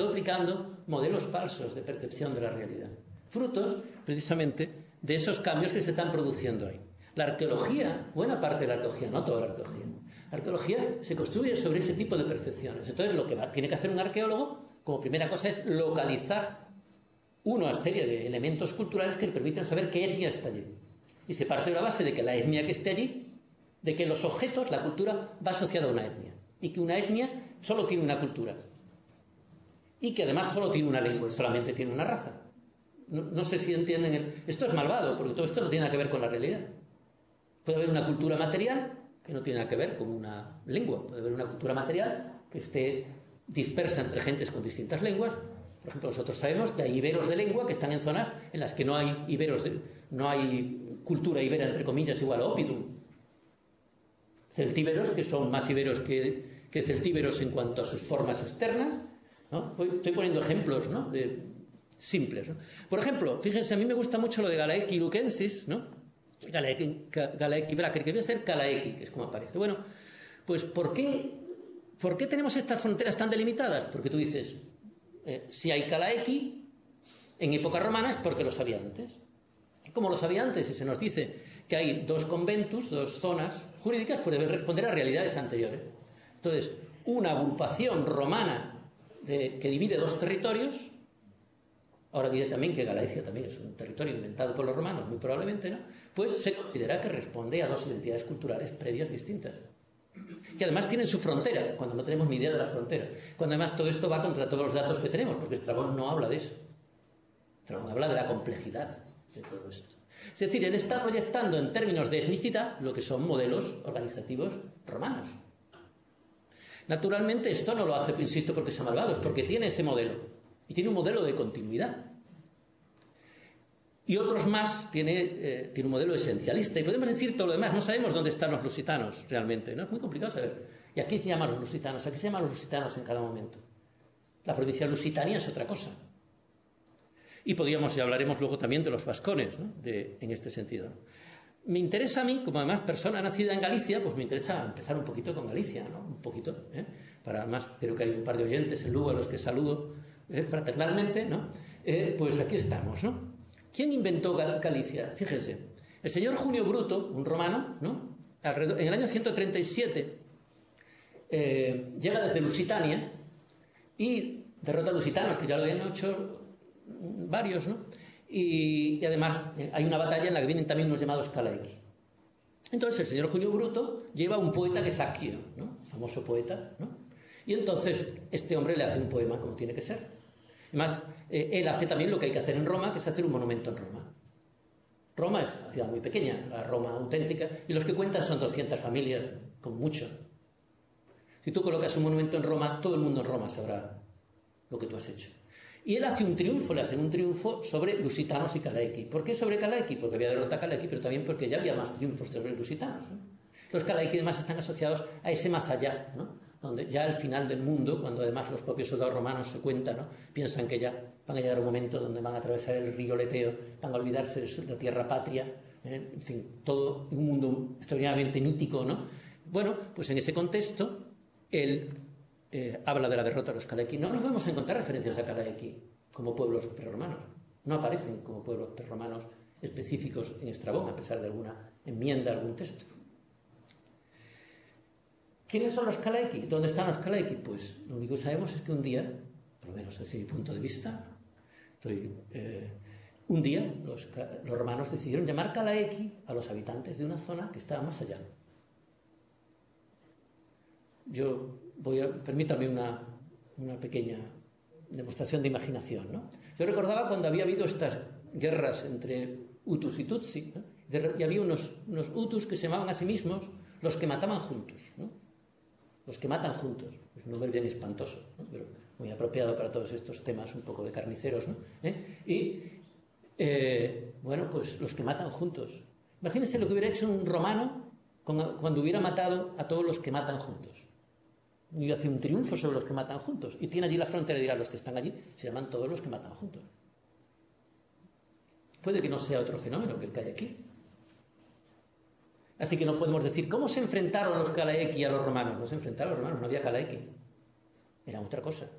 aplicando modelos falsos de percepción de la realidad. Frutos, precisamente, de esos cambios que se están produciendo ahí. La arqueología, buena parte de la arqueología, no toda la arqueología. La arqueología se construye sobre ese tipo de percepciones. Entonces, lo que tiene que hacer un arqueólogo, como primera cosa, es localizar una serie de elementos culturales que le permitan saber qué etnia está allí. Y se parte de la base de que la etnia que esté allí, de que los objetos, la cultura, va asociada a una etnia. Y que una etnia solo tiene una cultura. Y que además solo tiene una lengua y solamente tiene una raza. No sé si entienden. Esto es malvado, porque todo esto no tiene nada que ver con la realidad. Puede haber una cultura material que no tiene nada que ver con una lengua. Puede haber una cultura material que esté dispersa entre gentes con distintas lenguas. Por ejemplo, nosotros sabemos que hay iberos de lengua que están en zonas en las que no hay no hay cultura ibera, entre comillas, igual a Oppidum. Celtíberos, que son más iberos que celtíberos en cuanto a sus formas externas, ¿no? Estoy poniendo ejemplos, ¿no? Simples, ¿no? Por ejemplo, fíjense, a mí me gusta mucho lo de Galaeki Lukensis, ¿no? Galaeki Bracker, que voy a ser Calaeki, que es como aparece. Bueno, pues ¿por qué tenemos estas fronteras tan delimitadas? Porque tú dices, si hay Calaeki en época romana es porque los había antes. Y como los había antes y se nos dice que hay dos conventus, dos zonas jurídicas, pues deben responder a realidades anteriores. Entonces, una agrupación romana que divide dos territorios, ahora diré también que Galaecia también es un territorio inventado por los romanos, muy probablemente, ¿no? Pues se considera que responde a dos identidades culturales previas distintas, que además tienen su frontera, cuando no tenemos ni idea de la frontera, cuando además todo esto va contra todos los datos que tenemos, porque Estrabón no habla de eso. Estrabón habla de la complejidad de todo esto. Es decir, él está proyectando en términos de etnicidad lo que son modelos organizativos romanos. Naturalmente esto no lo hace, insisto, porque sea malvado, es porque tiene ese modelo. Y tiene un modelo de continuidad. Y otros más tiene un modelo esencialista. Y podemos decir todo lo demás. No sabemos dónde están los lusitanos realmente, ¿no? Es muy complicado saber. ¿Y a qué se llaman los lusitanos? ¿A qué se llaman los lusitanos en cada momento? La provincia de Lusitania es otra cosa. Y podríamos, y hablaremos luego también de los vascones, ¿no? En este sentido, ¿no? Me interesa a mí, como además persona nacida en Galicia, pues me interesa empezar un poquito con Galicia, ¿no? Un poquito, para más, creo que hay un par de oyentes en Lugo a los que saludo fraternalmente, ¿no? Pues aquí estamos, ¿no? ¿Quién inventó Galicia? Fíjense, el señor Junio Bruto, un romano, ¿no? En el año 137 llega desde Lusitania y derrota a lusitanos, que ya lo habían hecho varios, ¿no? Y además hay una batalla en la que vienen también unos llamados Calaiki. Entonces el señor Junio Bruto lleva un poeta que es Aquio, ¿no? Famoso poeta, ¿no? Y entonces este hombre le hace un poema como tiene que ser. Además, él hace también lo que hay que hacer en Roma, que es hacer un monumento en Roma. Roma es una ciudad muy pequeña, la Roma auténtica, y los que cuentan son 200 familias, con mucho. Si tú colocas un monumento en Roma, todo el mundo en Roma sabrá lo que tú has hecho. Y él hace un triunfo, le hace un triunfo sobre lusitanos y Calaiki. ¿Por qué sobre Calaiki? Porque había derrotado a Calaiki, pero también porque ya había más triunfos sobre lusitanos, ¿no? Los Calaiki además están asociados a ese más allá, ¿no? Donde ya al final del mundo, cuando además los propios soldados romanos se cuentan, ¿no? Piensan que ya van a llegar un momento donde van a atravesar el río Leteo, van a olvidarse de la tierra patria, en fin, todo un mundo extraordinariamente mítico, ¿no? Bueno, pues en ese contexto, él habla de la derrota de los Calaiki. No nos vamos a encontrar referencias a Calaiki como pueblos prerromanos. No aparecen como pueblos prerromanos específicos en Estrabón, a pesar de alguna enmienda, algún texto. ¿Quiénes son los Calaiki? ¿Dónde están los Calaiki? Pues lo único que sabemos es que un día, por lo menos desde mi punto de vista, un día los romanos decidieron llamar Calaiki a los habitantes de una zona que estaba más allá. Permítame una pequeña demostración de imaginación, ¿no? Yo recordaba cuando había habido estas guerras entre Hutus y Tutsi, ¿no? Y había unos Hutus que se llamaban a sí mismos los que mataban juntos, ¿no? Los que matan juntos. Es un nombre bien espantoso, ¿no? Pero muy apropiado para todos estos temas un poco de carniceros, ¿no? Bueno, pues los que matan juntos. Imagínense lo que hubiera hecho un romano cuando hubiera matado a todos los que matan juntos. Y hace un triunfo sobre los que matan juntos. Y tiene allí la frontera y dirá, los que están allí se llaman todos los que matan juntos. Puede que no sea otro fenómeno que el que hay aquí. Así que no podemos decir, ¿cómo se enfrentaron los Calaiki a los romanos? No se enfrentaron a los romanos, no había Calaiki. Era otra cosa.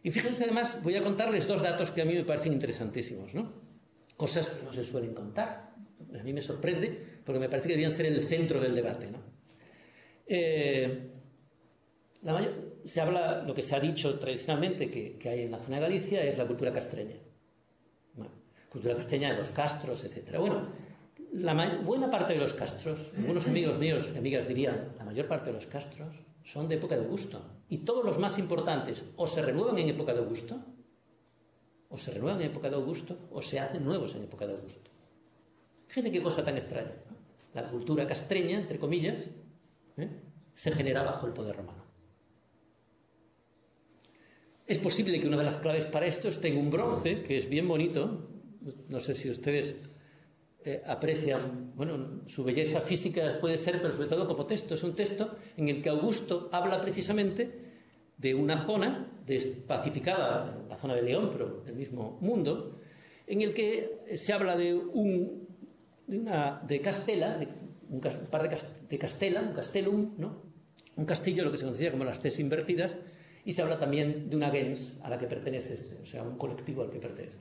Y fíjense además, voy a contarles dos datos que a mí me parecen interesantísimos, ¿no? Cosas que no se suelen contar. A mí me sorprende, porque me parece que deberían ser el centro del debate, ¿no? Se habla, lo que se ha dicho tradicionalmente que hay en la zona de Galicia es la cultura castreña. Bueno, cultura castreña de los castros, etc. Bueno, buena parte de los castros, algunos amigos míos y amigas dirían, la mayor parte de los castros son de época de Augusto. Y todos los más importantes o se renuevan en época de Augusto, o se hacen nuevos en época de Augusto. Fíjense qué cosa tan extraña, ¿no? La cultura castreña, entre comillas, se genera bajo el poder romano. Es posible que una de las claves para esto esté en un bronce, que es bien bonito. No sé si ustedes aprecian, bueno, su belleza física puede ser, pero sobre todo como texto. Es un texto en el que Augusto habla precisamente de una zona pacificada, la zona de León, pero del mismo mundo, en el que se habla de Castela, de Castela, un castellum, ¿no? Un castillo, lo que se considera como las Cs invertidas, y se habla también de una gens a la que pertenece o sea, un colectivo al que pertenece.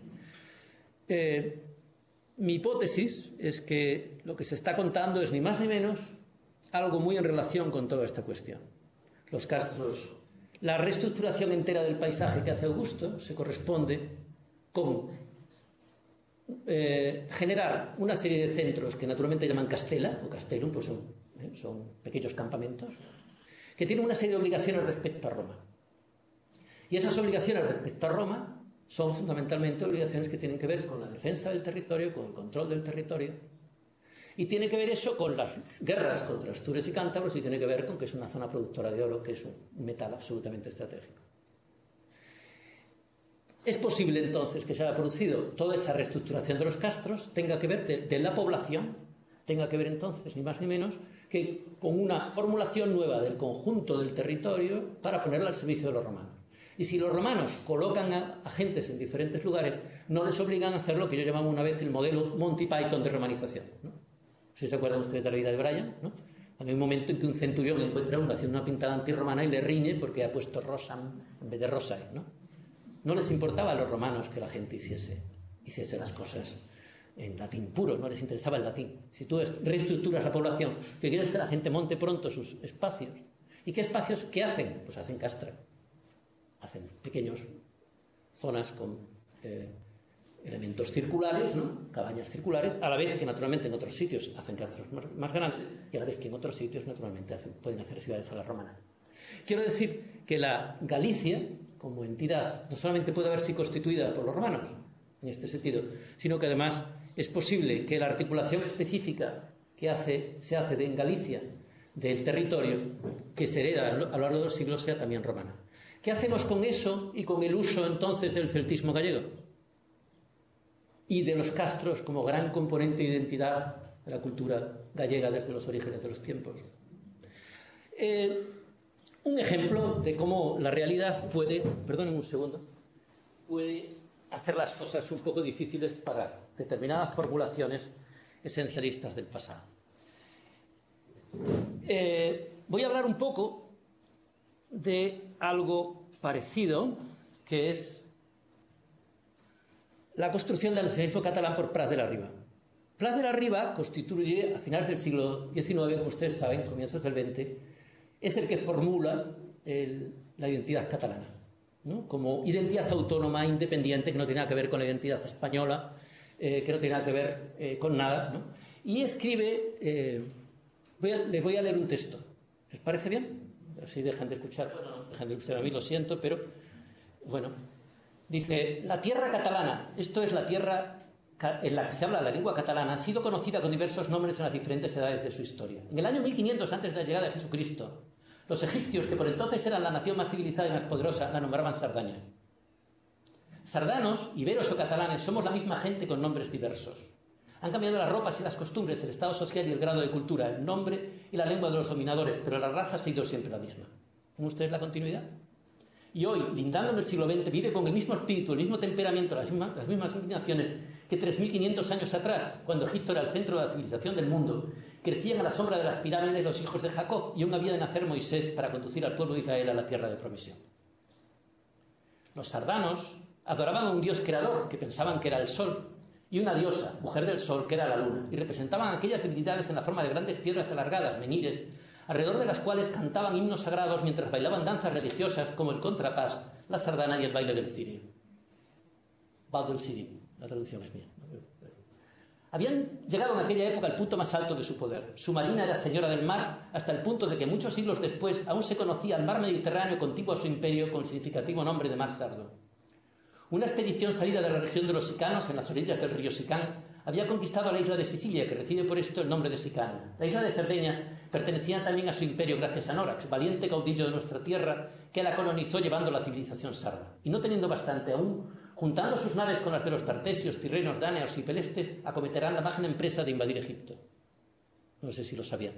Mi hipótesis es que lo que se está contando es ni más ni menos algo muy en relación con toda esta cuestión. Los castros, la reestructuración entera del paisaje que hace Augusto se corresponde con generar una serie de centros que naturalmente llaman castela o castellum, pues son pequeños campamentos, que tienen una serie de obligaciones respecto a Roma. Y esas obligaciones respecto a Roma son fundamentalmente obligaciones que tienen que ver con la defensa del territorio, con el control del territorio, y tiene que ver eso con las guerras contra astures y cántabros, y tiene que ver con que es una zona productora de oro, que es un metal absolutamente estratégico. Es posible entonces que se haya producido toda esa reestructuración de los castros, tenga que ver de la población, tenga que ver entonces ni más ni menos que con una formulación nueva del conjunto del territorio para ponerla al servicio de los romanos. Y si los romanos colocan a gentes en diferentes lugares, no les obligan a hacer lo que yo llamaba una vez el modelo Monty Python de romanización, ¿no? Si se acuerdan ustedes de la vida de Brian, ¿no? Hay un momento en que un centurión encuentra a uno haciendo una pintada antirromana y le riñe porque ha puesto Rosam en vez de Rosae, ¿no? No les importaba a los romanos que la gente hiciese las cosas en latín puro, no les interesaba el latín. Si tú reestructuras la población, que quieres que la gente monte pronto sus espacios. ¿Y qué espacios? ¿Qué hacen? Pues hacen castra. Hacen pequeñas zonas con elementos circulares, ¿no? Cabañas circulares, a la vez que naturalmente en otros sitios hacen castros más grandes y a la vez que en otros sitios naturalmente pueden hacer ciudades a la romana. Quiero decir que la Galicia, como entidad, no solamente puede haberse constituida por los romanos, en este sentido, sino que además es posible que la articulación específica que se hace en Galicia del territorio que se hereda a lo largo de los siglos sea también romana. ¿Qué hacemos con eso y con el uso entonces del celtismo gallego? Y de los castros como gran componente de identidad de la cultura gallega desde los orígenes de los tiempos. Un ejemplo de cómo la realidad puede, perdonen un segundo, puede hacer las cosas un poco difíciles para determinadas formulaciones esencialistas del pasado. Voy a hablar un poco de algo parecido, que es la construcción del nacionalismo catalán por Prat de la Riba. Prat de la Riba constituye, a finales del siglo XIX, como ustedes saben, comienzos del XX, es el que formula la identidad catalana, ¿no? Como identidad autónoma, independiente, que no tiene nada que ver con la identidad española, que no tiene nada que ver con nada, ¿no? Y escribe, les voy a leer un texto. ¿Les parece bien? Así dejan de escuchar. Bueno, no dejan de escuchar a mí, lo siento, pero bueno. Dice, la tierra catalana, esto es la tierra en la que se habla la lengua catalana, ha sido conocida con diversos nombres en las diferentes edades de su historia. En el año 1500, antes de la llegada de Jesucristo, los egipcios, que por entonces eran la nación más civilizada y más poderosa, la nombraban Sardania. Sardanos, iberos o catalanes, somos la misma gente con nombres diversos. Han cambiado las ropas y las costumbres, el estado social y el grado de cultura, el nombre y la lengua de los dominadores, pero la raza ha sido siempre la misma. ¿Ven ustedes la continuidad? Y hoy, lindando en el siglo XX, vive con el mismo espíritu, el mismo temperamento, las mismas inclinaciones que 3.500 años atrás, cuando Egipto era el centro de la civilización del mundo. Crecían a la sombra de las pirámides los hijos de Jacob y aún había de nacer Moisés para conducir al pueblo de Israel a la tierra de promisión. Los sardanos adoraban a un dios creador, que pensaban que era el sol, y una diosa, mujer del sol, que era la luna, y representaban aquellas divinidades en la forma de grandes piedras alargadas, menires, alrededor de las cuales cantaban himnos sagrados mientras bailaban danzas religiosas como el contrapás, la sardana y el baile del cirio. Bal del cirio, la traducción es mía. Habían llegado en aquella época al punto más alto de su poder. Su marina era señora del mar, hasta el punto de que muchos siglos después aún se conocía el mar Mediterráneo contiguo a su imperio con el significativo nombre de mar Sardo. Una expedición salida de la región de los sicanos, en las orillas del río Sicán, había conquistado la isla de Sicilia, que recibe por esto el nombre de Sicania. La isla de Cerdeña pertenecía también a su imperio gracias a Norax, valiente caudillo de nuestra tierra, que la colonizó llevando la civilización sarda. Y no teniendo bastante aún, juntando sus naves con las de los tartesios, tirrenos, dáneos y pelestes, acometerán la magna empresa de invadir Egipto. No sé si lo sabían.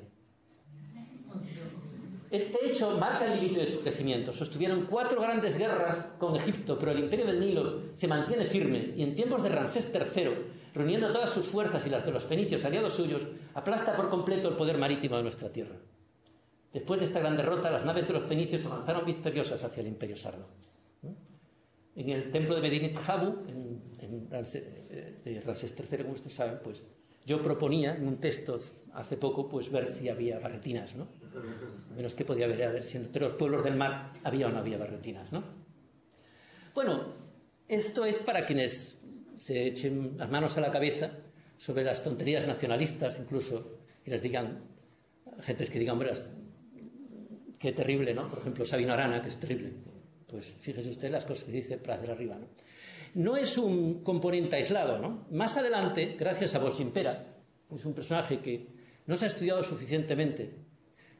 Este hecho marca el límite de su crecimiento. Sostuvieron 4 grandes guerras con Egipto, pero el imperio del Nilo se mantiene firme y en tiempos de Ramsés III, reuniendo todas sus fuerzas y las de los fenicios aliados suyos, aplasta por completo el poder marítimo de nuestra tierra. Después de esta gran derrota, las naves de los fenicios avanzaron victoriosas hacia el imperio sardo. En el templo de Medinet Habu, de Ramsés III, como ustedes saben, pues yo proponía en un texto hace poco pues ver si había barretinas, ¿no? Menos que podía haber, a ver si entre los pueblos del mar había o no había barretinas, ¿no? Bueno, esto es para quienes se echen las manos a la cabeza sobre las tonterías nacionalistas, incluso que les digan, gentes que digan, hombre, qué terrible, ¿no? Por ejemplo, Sabino Arana, que es terrible. Pues fíjese usted las cosas que dice Prat de la Riba, ¿no? No es un componente aislado, ¿no? Más adelante, gracias a Boximpera, es un personaje que no se ha estudiado suficientemente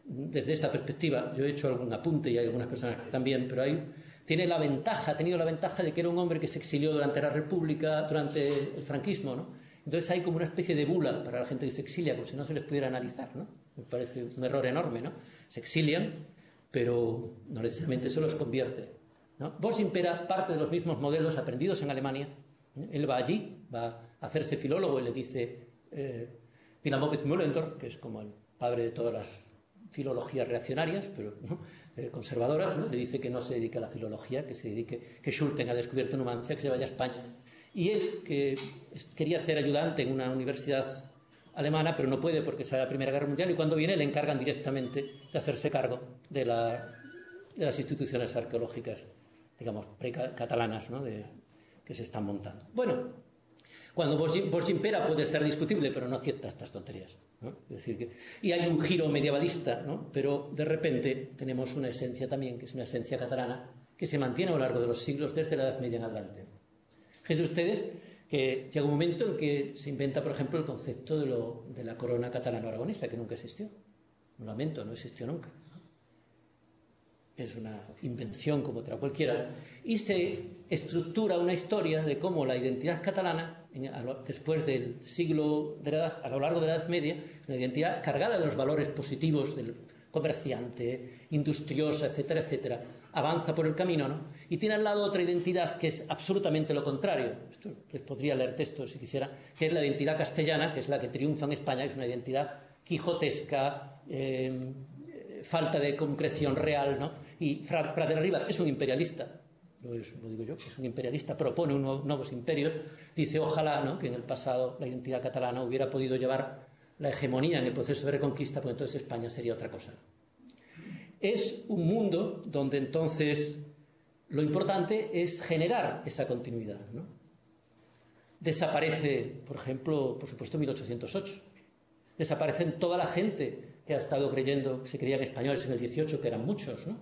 desde esta perspectiva. Yo he hecho algún apunte y hay algunas personas también, pero ha tenido la ventaja de que era un hombre que se exilió durante la República, durante el franquismo, ¿no? Entonces hay como una especie de bula para la gente que se exilia, como si no se les pudiera analizar, ¿no? Me parece un error enorme, ¿no? Se exilian, pero no necesariamente eso los convierte ¿no? Bosch Impera parte de los mismos modelos aprendidos en Alemania. Él va allí, va a hacerse filólogo y le dice Wilhelm Müllendorf, que es como el padre de todas las filologías reaccionarias, pero ¿no? Conservadoras, ¿no? Le dice que no se dedique a la filología, que se dedique, que Schulten ha descubierto Numancia, que se vaya a España. Y él, que quería ser ayudante en una universidad alemana, pero no puede porque sale la Primera Guerra Mundial, y cuando viene le encargan directamente de hacerse cargo de las instituciones arqueológicas, digamos, pre-catalanas, ¿no? Que se están montando. Bueno, cuando Bosch Impera puede ser discutible, pero no acepta estas tonterías, ¿no? Es decir, y hay un giro medievalista, ¿no? Pero de repente tenemos una esencia también, que es una esencia catalana, que se mantiene a lo largo de los siglos, desde la Edad Media en adelante. Fíjense ustedes que llega un momento en que se inventa, por ejemplo, el concepto de la corona catalano-aragonesa, que nunca existió. Lo lamento, no existió nunca. Es una invención como otra cualquiera. Y se estructura una historia de cómo la identidad catalana, después del siglo, a lo largo de la Edad Media, es una identidad cargada de los valores positivos del comerciante, industriosa, etcétera, etcétera, avanza por el camino, ¿no? Y tiene al lado otra identidad que es absolutamente lo contrario. Esto les podría leer textos si quisiera, que es la identidad castellana, que es la que triunfa en España, es una identidad quijotesca, falta de concreción real, ¿no? Y Prat de la Riba es un imperialista, lo digo yo, es un imperialista, propone nuevos imperios, dice ojalá, ¿no?, que en el pasado la identidad catalana hubiera podido llevar la hegemonía en el proceso de reconquista, porque entonces España sería otra cosa. Es un mundo donde entonces lo importante es generar esa continuidad, ¿no? Desaparece, por ejemplo, por supuesto, 1808. Desaparecen toda la gente que ha estado creyendo, se creían españoles en el 18, que eran muchos, ¿no?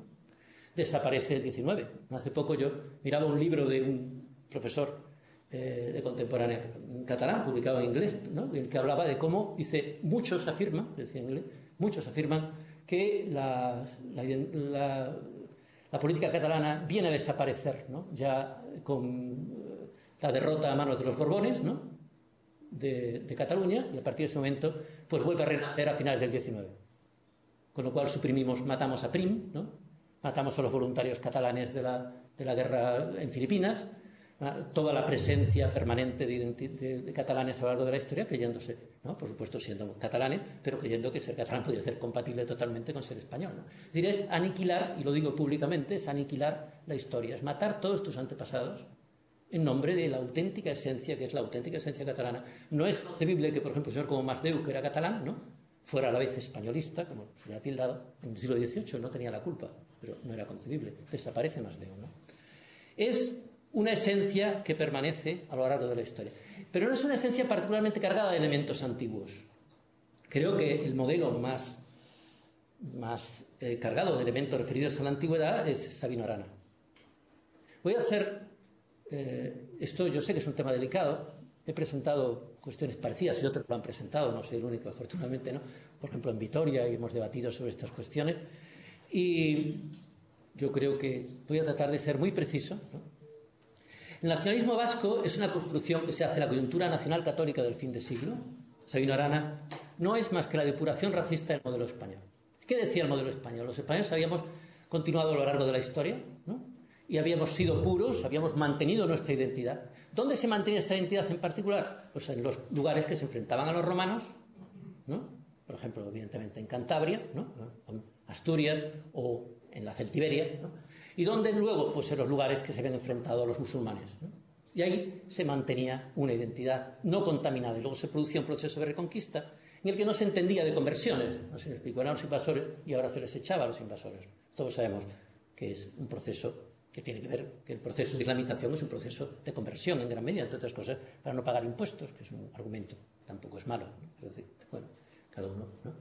Desaparece el 19. Hace poco yo miraba un libro de un profesor de contemporánea catalán, publicado en inglés, ¿no?, en el que hablaba de cómo, dice, muchos afirman, decía en inglés, muchos afirman que la política catalana viene a desaparecer, ¿no?, ya con la derrota a manos de los Borbones, ¿no?, de Cataluña, y a partir de ese momento pues vuelve a renacer a finales del 19. Con lo cual matamos a Prim, ¿no?, matamos a los voluntarios catalanes de la guerra en Filipinas, toda la presencia permanente de catalanes a lo largo de la historia, creyéndose, ¿no?, por supuesto siendo catalanes, pero creyendo que ser catalán podía ser compatible totalmente con ser español, ¿no? Es decir, es aniquilar, y lo digo públicamente, es aniquilar la historia, es matar todos tus antepasados en nombre de la auténtica esencia, que es la auténtica esencia catalana. No es concebible que, por ejemplo, un señor como Masdeu, que era catalán, ¿no?, fuera a la vez españolista, como se le ha tildado, en el siglo XVIII, no tenía la culpa, pero no era concebible, desaparece Masdeu, ¿no? Es una esencia que permanece a lo largo de la historia, pero no es una esencia particularmente cargada de elementos antiguos. Creo que el modelo más cargado de elementos referidos a la antigüedad es Sabino Arana. Voy a hacer esto, yo sé que es un tema delicado, he presentado cuestiones parecidas y otros lo han presentado, no soy el único, afortunadamente, ¿no? Por ejemplo, en Vitoria, y hemos debatido sobre estas cuestiones, y yo creo que voy a tratar de ser muy preciso, ¿no? El nacionalismo vasco es una construcción que se hace en la coyuntura nacional católica del fin de siglo. Sabino Arana no es más que la depuración racista del modelo español. ¿Qué decía el modelo español? Los españoles habíamos continuado a lo largo de la historia, ¿no?, y habíamos sido puros, habíamos mantenido nuestra identidad. ¿Dónde se mantenía esta identidad en particular? Pues en los lugares que se enfrentaban a los romanos, ¿no?, por ejemplo, evidentemente en Cantabria, ¿no?, en Asturias o en la Celtiberia, ¿no?, y donde luego, pues en los lugares que se habían enfrentado a los musulmanes, ¿no? Y ahí se mantenía una identidad no contaminada, y luego se producía un proceso de reconquista en el que no se entendía de conversiones, no se les explicó a los invasores y ahora se les echaba a los invasores. Todos sabemos que es un proceso que tiene que ver, que el proceso de islamización es un proceso de conversión en gran medida, entre otras cosas, para no pagar impuestos, que es un argumento, tampoco es malo, ¿no? Es decir, bueno, cada uno, ¿no?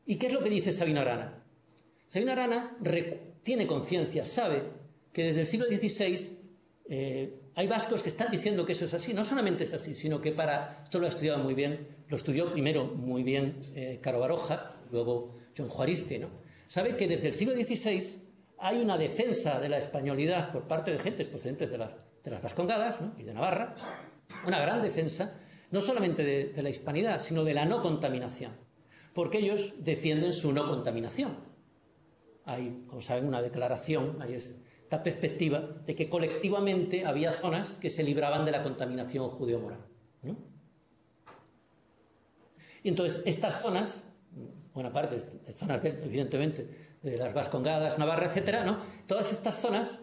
¿Y qué es lo que dice Sabino Arana? Sabino Arana tiene conciencia, sabe que desde el siglo XVI hay vascos que están diciendo que eso es así. No solamente es así, sino que esto lo ha estudiado muy bien, lo estudió primero muy bien Caro Baroja, luego John Juaristi, ¿no? Sabe que desde el siglo XVI hay una defensa de la españolidad por parte de gentes procedentes de las Vascongadas, ¿no?, y de Navarra, una gran defensa, no solamente de la hispanidad, sino de la no contaminación, porque ellos defienden su no contaminación. hay, como saben, una declaración, hay esta perspectiva de que colectivamente había zonas que se libraban de la contaminación judeo-moral, ¿no? Y entonces estas zonas, buena parte de zonas, evidentemente, de las Vascongadas, Navarra, etcétera, ¿no? Todas estas zonas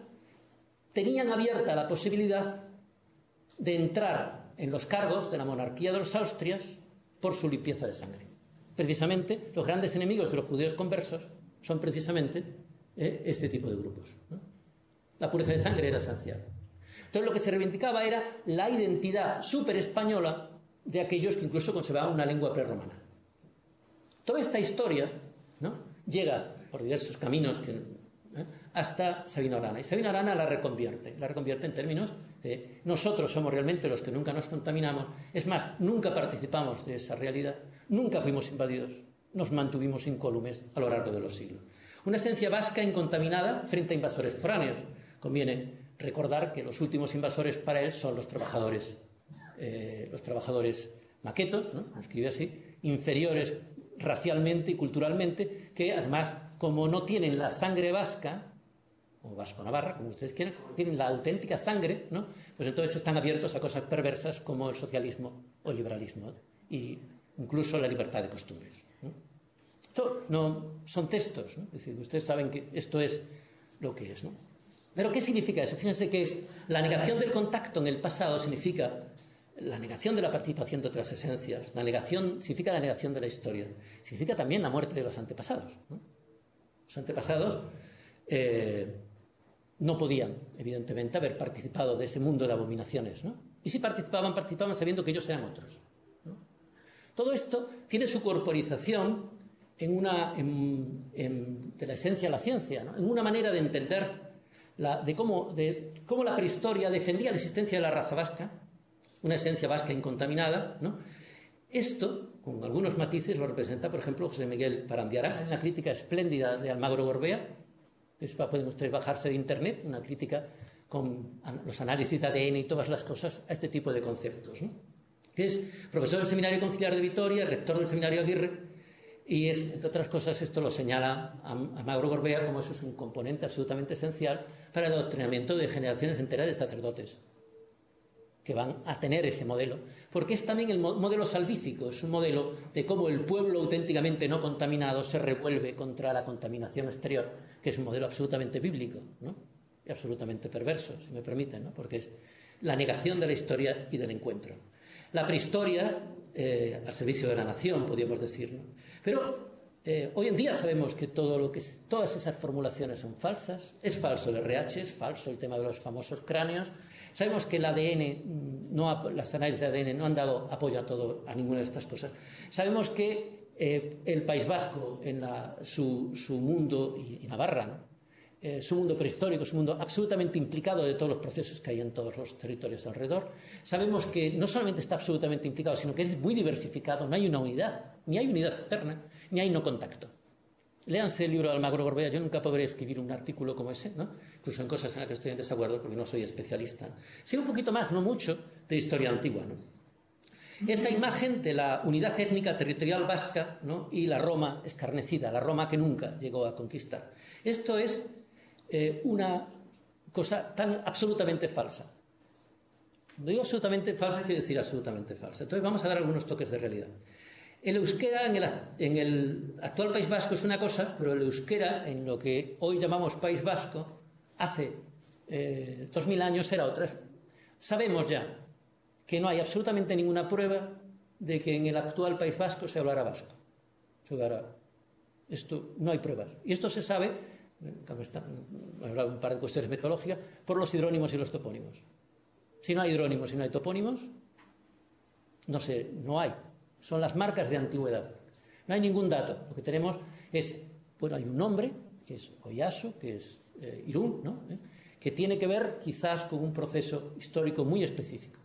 tenían abierta la posibilidad de entrar en los cargos de la monarquía de los Austrias por su limpieza de sangre. Precisamente, los grandes enemigos de los judíos conversos son precisamente este tipo de grupos, ¿no? La pureza de sangre era esencial. Entonces, lo que se reivindicaba era la identidad súper española de aquellos que incluso conservaban una lengua prerromana. Toda esta historia, ¿no?, llega por diversos caminos hasta Sabino Arana. Y Sabino Arana la reconvierte en términos de nosotros somos realmente los que nunca nos contaminamos. Es más, nunca participamos de esa realidad, nunca fuimos invadidos, nos mantuvimos incólumes a lo largo de los siglos. Una esencia vasca incontaminada frente a invasores foráneos. Conviene recordar que los últimos invasores para él son los trabajadores maquetos, ¿no?, lo escribe así, inferiores racialmente y culturalmente, que además, como no tienen la sangre vasca, o vasco-navarra, como ustedes quieran, tienen la auténtica sangre, ¿no?, pues entonces están abiertos a cosas perversas como el socialismo o el liberalismo, y incluso la libertad de costumbres, ¿no? Esto no son textos, ¿no? Es decir, ustedes saben que esto es lo que es, ¿no? Pero ¿qué significa eso? Fíjense que es la negación del contacto en el pasado, significa la negación de la participación de otras esencias, significa la negación de la historia, significa también la muerte de los antepasados, ¿no? Los antepasados no podían, evidentemente, haber participado de ese mundo de abominaciones, ¿no? Y si participaban sabiendo que ellos eran otros, ¿no? Todo esto tiene su corporización de la esencia de la ciencia, ¿no?, en una manera de entender de cómo la prehistoria defendía la existencia de la raza vasca, una esencia vasca incontaminada, ¿no? Esto, con algunos matices, lo representa, por ejemplo, José Miguel Parandiarán, en una crítica espléndida de Almagro Gorbea. Pueden ustedes bajarse de internet, una crítica con los análisis de ADN y todas las cosas a este tipo de conceptos, ¿no? Que es profesor del Seminario Conciliar de Vitoria, rector del Seminario Aguirre, y es, entre otras cosas, esto lo señala Almagro Gorbea como eso es un componente absolutamente esencial para el adoctrinamiento de generaciones enteras de sacerdotes que van a tener ese modelo, porque es también el modelo salvífico, es un modelo de cómo el pueblo auténticamente no contaminado se revuelve contra la contaminación exterior, que es un modelo absolutamente bíblico, ¿no?, y absolutamente perverso, si me permiten, ¿no?, porque es la negación de la historia y del encuentro. La prehistoria al servicio de la nación, podríamos decir, ¿no? Pero hoy en día sabemos que todas esas formulaciones son falsas. Es falso el RH, es falso el tema de los famosos cráneos. Sabemos que el ADN, las análisis de ADN no han dado apoyo a ninguna de estas cosas. Sabemos que el País Vasco, su mundo, y Navarra, ¿no?, su mundo prehistórico, su mundo absolutamente implicado de todos los procesos que hay en todos los territorios alrededor. Sabemos que no solamente está absolutamente implicado, sino que es muy diversificado, no hay una unidad, ni hay unidad externa, ni hay no contacto. Léanse el libro de Almagro Gorbea, yo nunca podré escribir un artículo como ese, ¿no?, incluso en cosas en las que estoy en desacuerdo porque no soy especialista. Sí, un poquito más, no mucho, de historia antigua, ¿no? Esa imagen de la unidad étnica territorial vasca, ¿no?, y la Roma escarnecida, la Roma que nunca llegó a conquistar. Esto es una cosa tan absolutamente falsa. Cuando digo absolutamente falsa, quiero decir absolutamente falsa. Entonces vamos a dar algunos toques de realidad. El euskera en el actual País Vasco es una cosa, pero el euskera en lo que hoy llamamos País Vasco hace 2000 años era otra. Sabemos ya que no hay absolutamente ninguna prueba de que en el actual País Vasco se hablara vasco. Esto no hay pruebas. Y esto se sabe, he hablado un par de cuestiones metodológicas, por los hidrónimos y los topónimos. Si no hay hidrónimos y no hay topónimos, no hay. Son las marcas de antigüedad. No hay ningún dato. Lo que tenemos es, bueno, hay un nombre, que es Oyasu, que es Irún, ¿no?, que tiene que ver quizás con un proceso histórico muy específico.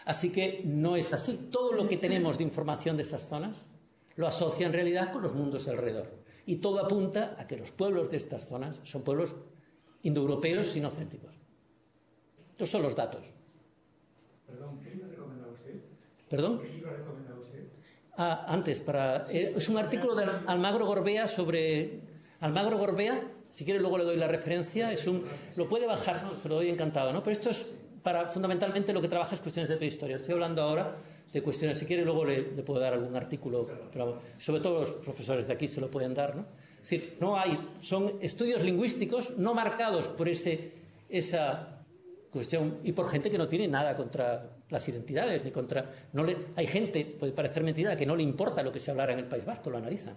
Así que no es así. Todo lo que tenemos de información de esas zonas lo asocia en realidad con los mundos alrededor. Y todo apunta a que los pueblos de estas zonas son pueblos indoeuropeos sinocéntricos. Estos son los datos. Perdón, ¿qué libro recomienda usted? ¿Perdón? ¿Qué libro recomienda usted? Antes, es un artículo de Almagro Gorbea sobre Almagro Gorbea, si quiere luego le doy la referencia, lo puede bajar, no, se lo doy encantado, ¿no? Pero esto es fundamentalmente lo que trabaja es cuestiones de prehistoria. Estoy hablando ahora de cuestiones, si quiere luego le puedo dar algún artículo, pero sobre todo los profesores de aquí se lo pueden dar, ¿no? Es decir, son estudios lingüísticos no marcados por esa cuestión y por gente que no tiene nada contra las identidades, ni contra... hay gente, puede parecer mentira, que no le importa lo que se hablara en el País Vasco, lo analizan.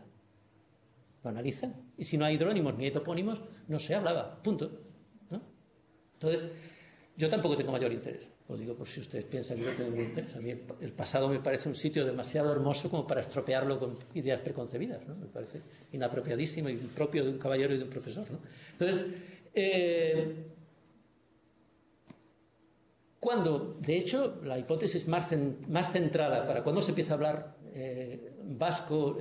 Lo analizan. Y si no hay hidrónimos ni hay topónimos, no se hablaba. Punto. ¿No? Entonces, yo tampoco tengo mayor interés. Lo digo por si ustedes piensan que yo tengo ningún interés. A mí el pasado me parece un sitio demasiado hermoso como para estropearlo con ideas preconcebidas, ¿no? Me parece inapropiadísimo y propio de un caballero y de un profesor, ¿no? Entonces, cuando, de hecho, la hipótesis más centrada para cuando se empieza a hablar vasco,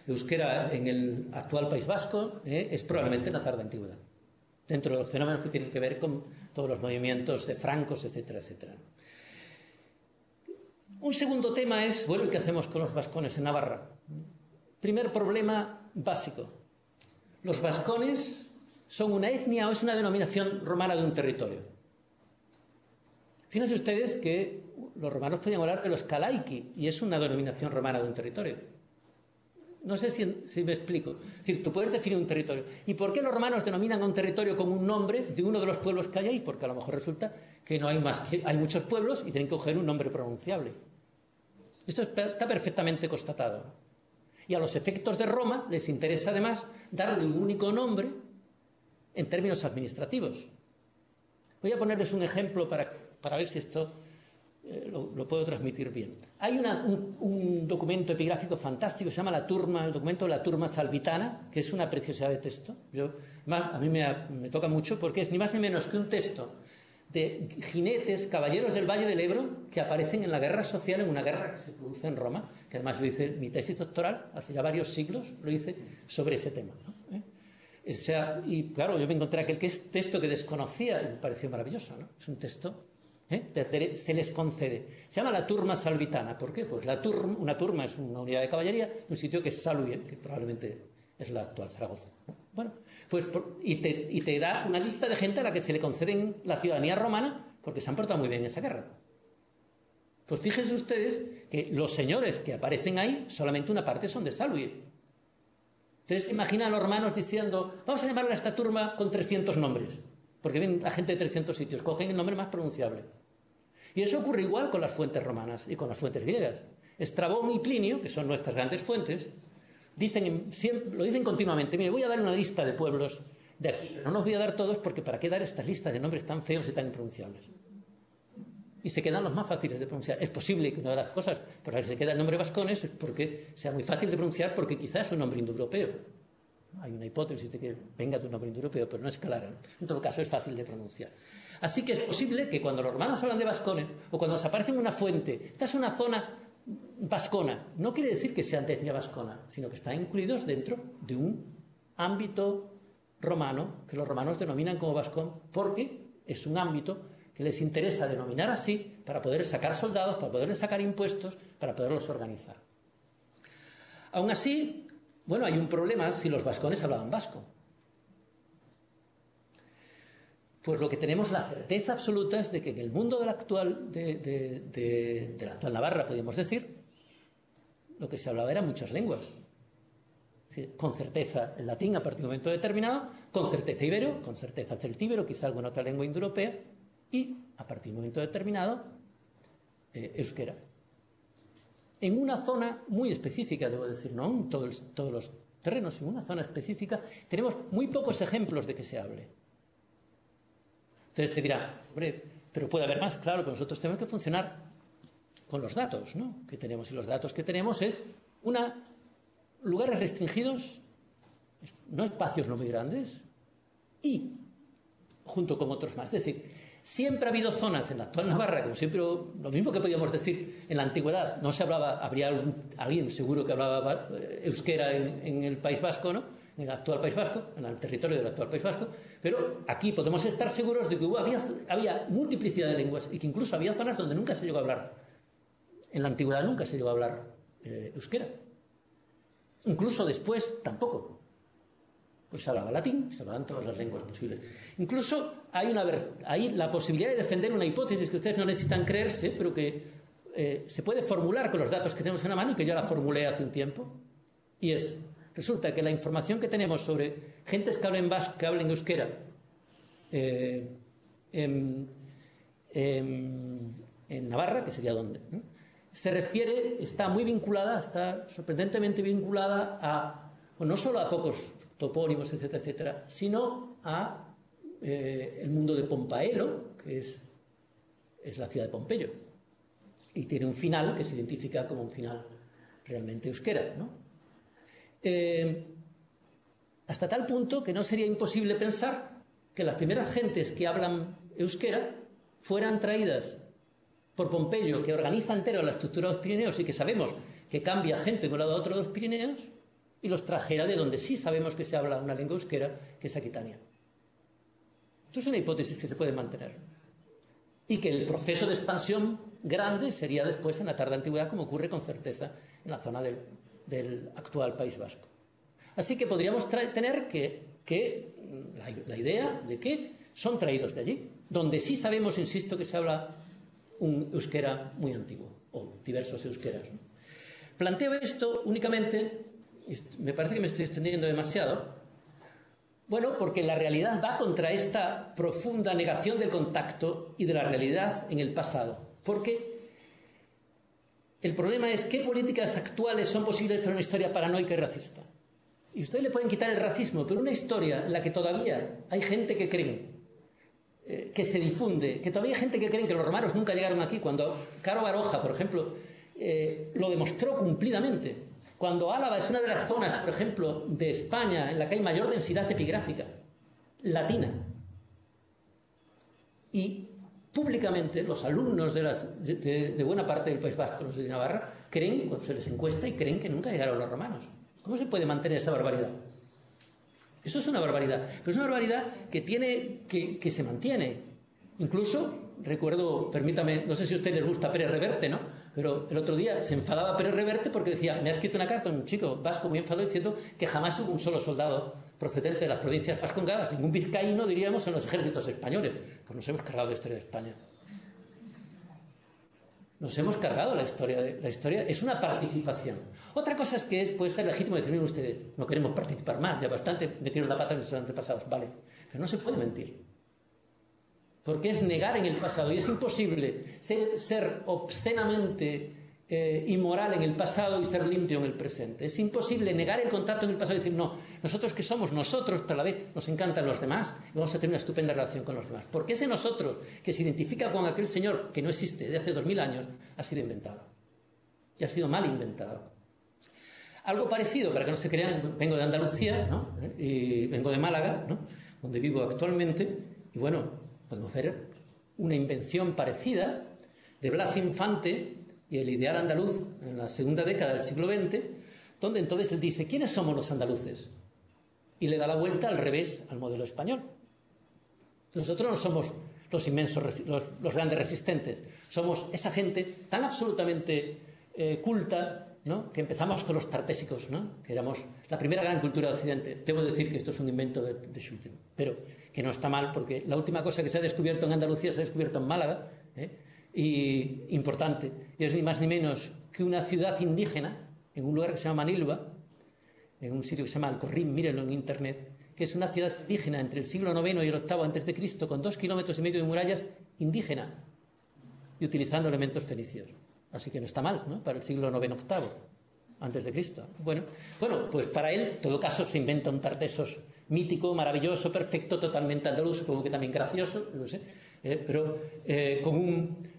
euskera en el actual País Vasco, es probablemente en la tarde antigüedad, dentro de los fenómenos que tienen que ver con todos los movimientos de francos, etcétera, etcétera. Un segundo tema es, bueno, ¿y qué hacemos con los vascones en Navarra? Primer problema básico. Los vascones son una etnia o es una denominación romana de un territorio. Fíjense ustedes que los romanos podían hablar de los calaiki y es una denominación romana de un territorio. No sé si me explico. Es decir, tú puedes definir un territorio. ¿Y por qué los romanos denominan a un territorio con un nombre de uno de los pueblos que hay ahí? Porque a lo mejor resulta que no hay más, que hay muchos pueblos y tienen que coger un nombre pronunciable. Esto está perfectamente constatado. Y a los efectos de Roma les interesa además darle un único nombre en términos administrativos. Voy a ponerles un ejemplo para ver si esto lo puedo transmitir bien. Hay un documento epigráfico fantástico, se llama el documento de la Turma Salvitana, que es una preciosidad de texto. A mí me toca mucho porque es ni más ni menos que un texto de jinetes, caballeros del Valle del Ebro, que aparecen en la guerra social, en una guerra que se produce en Roma, que además lo hice mi tesis doctoral, hace ya varios siglos, lo hice sobre ese tema, ¿no? Y claro, yo me encontré aquel texto que desconocía y me pareció maravilloso, ¿no? Es un texto... se les concede. Se llama la Turma Salvitana. ¿Por qué? Pues una turma es una unidad de caballería de un sitio que es Saluye, que probablemente es la actual Zaragoza, ¿no? Bueno, pues y te da una lista de gente a la que se le conceden la ciudadanía romana porque se han portado muy bien en esa guerra. Pues fíjense ustedes que los señores que aparecen ahí, solamente una parte son de Saluye. Entonces, imaginan a los romanos diciendo, vamos a llamarle a esta turma con 300 nombres. Porque ven la gente de 300 sitios, cogen el nombre más pronunciable. Y eso ocurre igual con las fuentes romanas y con las fuentes griegas. Estrabón y Plinio, que son nuestras grandes fuentes, lo dicen continuamente. Mire, voy a dar una lista de pueblos de aquí, pero no os voy a dar todos porque ¿para qué dar estas listas de nombres tan feos y tan impronunciables? Y se quedan los más fáciles de pronunciar. Es posible que una de las cosas por las que se queda el nombre vascones es porque sea muy fácil de pronunciar porque quizás es un nombre indoeuropeo. Hay una hipótesis de que venga de un nombre indoeuropeo, pero no es clara. En todo caso, es fácil de pronunciar. Así que es posible que cuando los romanos hablan de vascones, o cuando nos aparece en una fuente, esta es una zona vascona, no quiere decir que sean de etnia vascona, sino que están incluidos dentro de un ámbito romano, que los romanos denominan como vascón, porque es un ámbito que les interesa denominar así para poder sacar soldados, para poder sacar impuestos, para poderlos organizar. Aún así, bueno, hay un problema si los vascones hablaban vasco. Pues lo que tenemos la certeza absoluta es de que en el mundo de la actual Navarra, podríamos decir, lo que se hablaba eran muchas lenguas. Con certeza el latín a partir de un momento determinado, con certeza ibero, con certeza celtíbero, quizá alguna otra lengua indoeuropea, y a partir de un momento determinado euskera. En una zona muy específica, debo decir, no en todos los terrenos, en una zona específica, tenemos muy pocos ejemplos de que se hable. Entonces te dirá, hombre, pero puede haber más, claro, pero nosotros tenemos que funcionar con los datos, ¿no? Que tenemos, y los datos que tenemos es lugares restringidos, no espacios no muy grandes, y junto con otros más. Es decir, siempre ha habido zonas en la actual Navarra, como siempre, lo mismo que podíamos decir en la antigüedad, no se hablaba, habría alguien seguro que hablaba euskera en el País Vasco, ¿no? En el actual País Vasco, en el territorio del actual País Vasco, pero aquí podemos estar seguros de que había multiplicidad de lenguas y que incluso había zonas donde nunca se llegó a hablar, en la antigüedad nunca se llegó a hablar euskera. Incluso después, tampoco. Pues se hablaba latín, se hablaban todas las lenguas posibles. Incluso hay la posibilidad de defender una hipótesis que ustedes no necesitan creerse, pero que se puede formular con los datos que tenemos en la mano y que yo la formulé hace un tiempo. Y resulta que la información que tenemos sobre gentes que hablen vasco, que hablen euskera, en Navarra, que sería donde, ¿no? Está muy vinculada, está sorprendentemente vinculada a, no solo a pocos topónimos, etcétera, etcétera, sino a el mundo de Pompaelo, que es la ciudad de Pompeyo, y tiene un final que se identifica como un final realmente euskera, ¿no? Hasta tal punto que no sería imposible pensar que las primeras gentes que hablan euskera fueran traídas por Pompeyo, que organiza entero la estructura de los Pirineos y que sabemos que cambia gente de un lado a otro de los Pirineos, y los trajera de donde sí sabemos que se habla una lengua euskera, que es Aquitania. Esto es una hipótesis que se puede mantener. Y que el proceso de expansión grande sería después en la tarde antigüedad, como ocurre con certeza en la zona del actual País Vasco. Así que podríamos tener la idea de que son traídos de allí, donde sí sabemos, insisto, que se habla un euskera muy antiguo, o diversos euskeras, ¿no? Planteo esto únicamente, me parece que me estoy extendiendo demasiado, bueno, porque la realidad va contra esta profunda negación del contacto y de la realidad en el pasado. Porque el problema es qué políticas actuales son posibles para una historia paranoica y racista. Y ustedes le pueden quitar el racismo, pero una historia en la que todavía hay gente que creen, que se difunde, que todavía hay gente que cree que los romanos nunca llegaron aquí, cuando Caro Baroja, por ejemplo, lo demostró cumplidamente. Cuando Álava es una de las zonas, por ejemplo, de España en la que hay mayor densidad epigráfica latina. Y públicamente los alumnos de buena parte del País Vasco, los de Navarra, creen, cuando se les encuesta, y creen que nunca llegaron los romanos. ¿Cómo se puede mantener esa barbaridad? Eso es una barbaridad, pero es una barbaridad que se mantiene. Incluso, recuerdo, permítame, no sé si a ustedes les gusta Pérez Reverte, ¿no? Pero el otro día se enfadaba Pérez Reverte porque decía, me ha escrito una carta un chico vasco muy enfadado diciendo que jamás hubo un solo soldado procedente de las provincias vascongadas, ningún vizcaíno, diríamos, en los ejércitos españoles. Pues nos hemos cargado la historia de España. Nos hemos cargado la historia. La historia es una participación. Otra cosa es que puede ser legítimo decir, miren ustedes, no queremos participar más, ya bastante metieron la pata en nuestros antepasados, vale. Pero no se puede mentir. Porque es negar en el pasado, y es imposible ser obscenamente inmoral en el pasado y ser limpio en el presente. Es imposible negar el contacto en el pasado y decir, no, nosotros que somos nosotros, pero a la vez nos encantan los demás y vamos a tener una estupenda relación con los demás. Porque ese nosotros, que se identifica con aquel señor que no existe de hace 2000 años, ha sido inventado. Y ha sido mal inventado. Algo parecido, para que no se crean, vengo de Andalucía, ¿no? Y vengo de Málaga, ¿no? Donde vivo actualmente, y bueno, podemos ver una invención parecida de Blas Infante y el ideal andaluz en la segunda década del siglo XX, donde entonces él dice, ¿quiénes somos los andaluces? Y le da la vuelta al revés al modelo español. Nosotros no somos los inmensos, los grandes resistentes, somos esa gente tan absolutamente culta, ¿no? Que empezamos con los tartésicos, ¿no? Que éramos la primera gran cultura de Occidente. Debo decir que esto es un invento de Schütte, pero que no está mal, porque la última cosa que se ha descubierto en Andalucía se ha descubierto en Málaga, y importante, y es ni más ni menos que una ciudad indígena en un lugar que se llama Manilva, en un sitio que se llama Alcorrín, mírenlo en internet, que es una ciudad indígena entre el siglo IX y el VIII antes de Cristo, con 2,5 kilómetros de murallas, indígena, y utilizando elementos fenicios. Así que no está mal, ¿no? Para el siglo IX, VIII antes de Cristo. Bueno, pues para él, en todo caso, se inventa un Tartesos mítico, maravilloso, perfecto, totalmente andaluz, supongo que también gracioso, no sé, pero con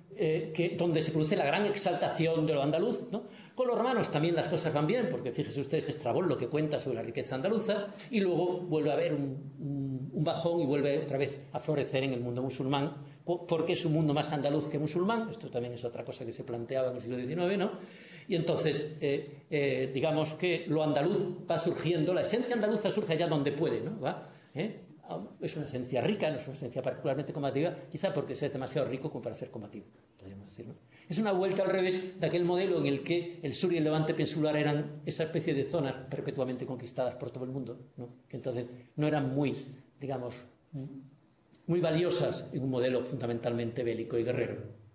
donde se produce la gran exaltación de lo andaluz, ¿no? Con los romanos también las cosas van bien, porque fíjense ustedes que Estrabón lo que cuenta sobre la riqueza andaluza, y luego vuelve a haber un bajón y vuelve otra vez a florecer en el mundo musulmán, porque es un mundo más andaluz que musulmán. Esto también es otra cosa que se planteaba en el siglo XIX, ¿no? Y entonces, digamos que lo andaluz va surgiendo, la esencia andaluza surge allá donde puede, ¿no? Es una esencia rica, no es una esencia particularmente combativa, quizá porque es demasiado rico como para ser combativo, podríamos decir, ¿no? Es una vuelta al revés de aquel modelo en el que el sur y el levante peninsular eran esa especie de zonas perpetuamente conquistadas por todo el mundo, ¿no? Que entonces no eran muy, digamos, muy valiosas en un modelo fundamentalmente bélico y guerrero.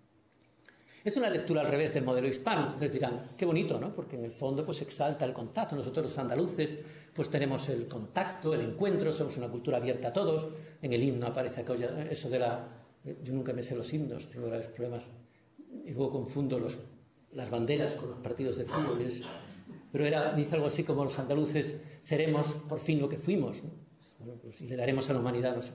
Es una lectura al revés del modelo hispano. Ustedes dirán, qué bonito, ¿no? Porque en el fondo pues exalta el contacto. Nosotros los andaluces pues tenemos el contacto, el encuentro, somos una cultura abierta a todos. En el himno aparece eso de la... Yo nunca me sé los himnos, tengo graves problemas. Y luego confundo las banderas con los partidos de fútbol. Pero dice algo así como los andaluces seremos por fin lo que fuimos, ¿no? Bueno, pues, y le daremos a la humanidad, no sé,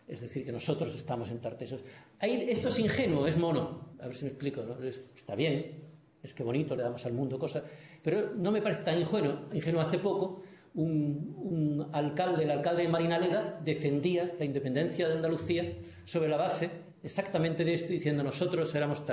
es decir, que nosotros estamos en Tartesos. Esto es ingenuo, es mono, a ver si me explico, ¿no? Está bien, es que bonito, le damos al mundo cosas, pero no me parece tan ingenuo. Hace poco el alcalde de Marinaleda defendía la independencia de Andalucía sobre la base exactamente de esto, diciendo nosotros éramos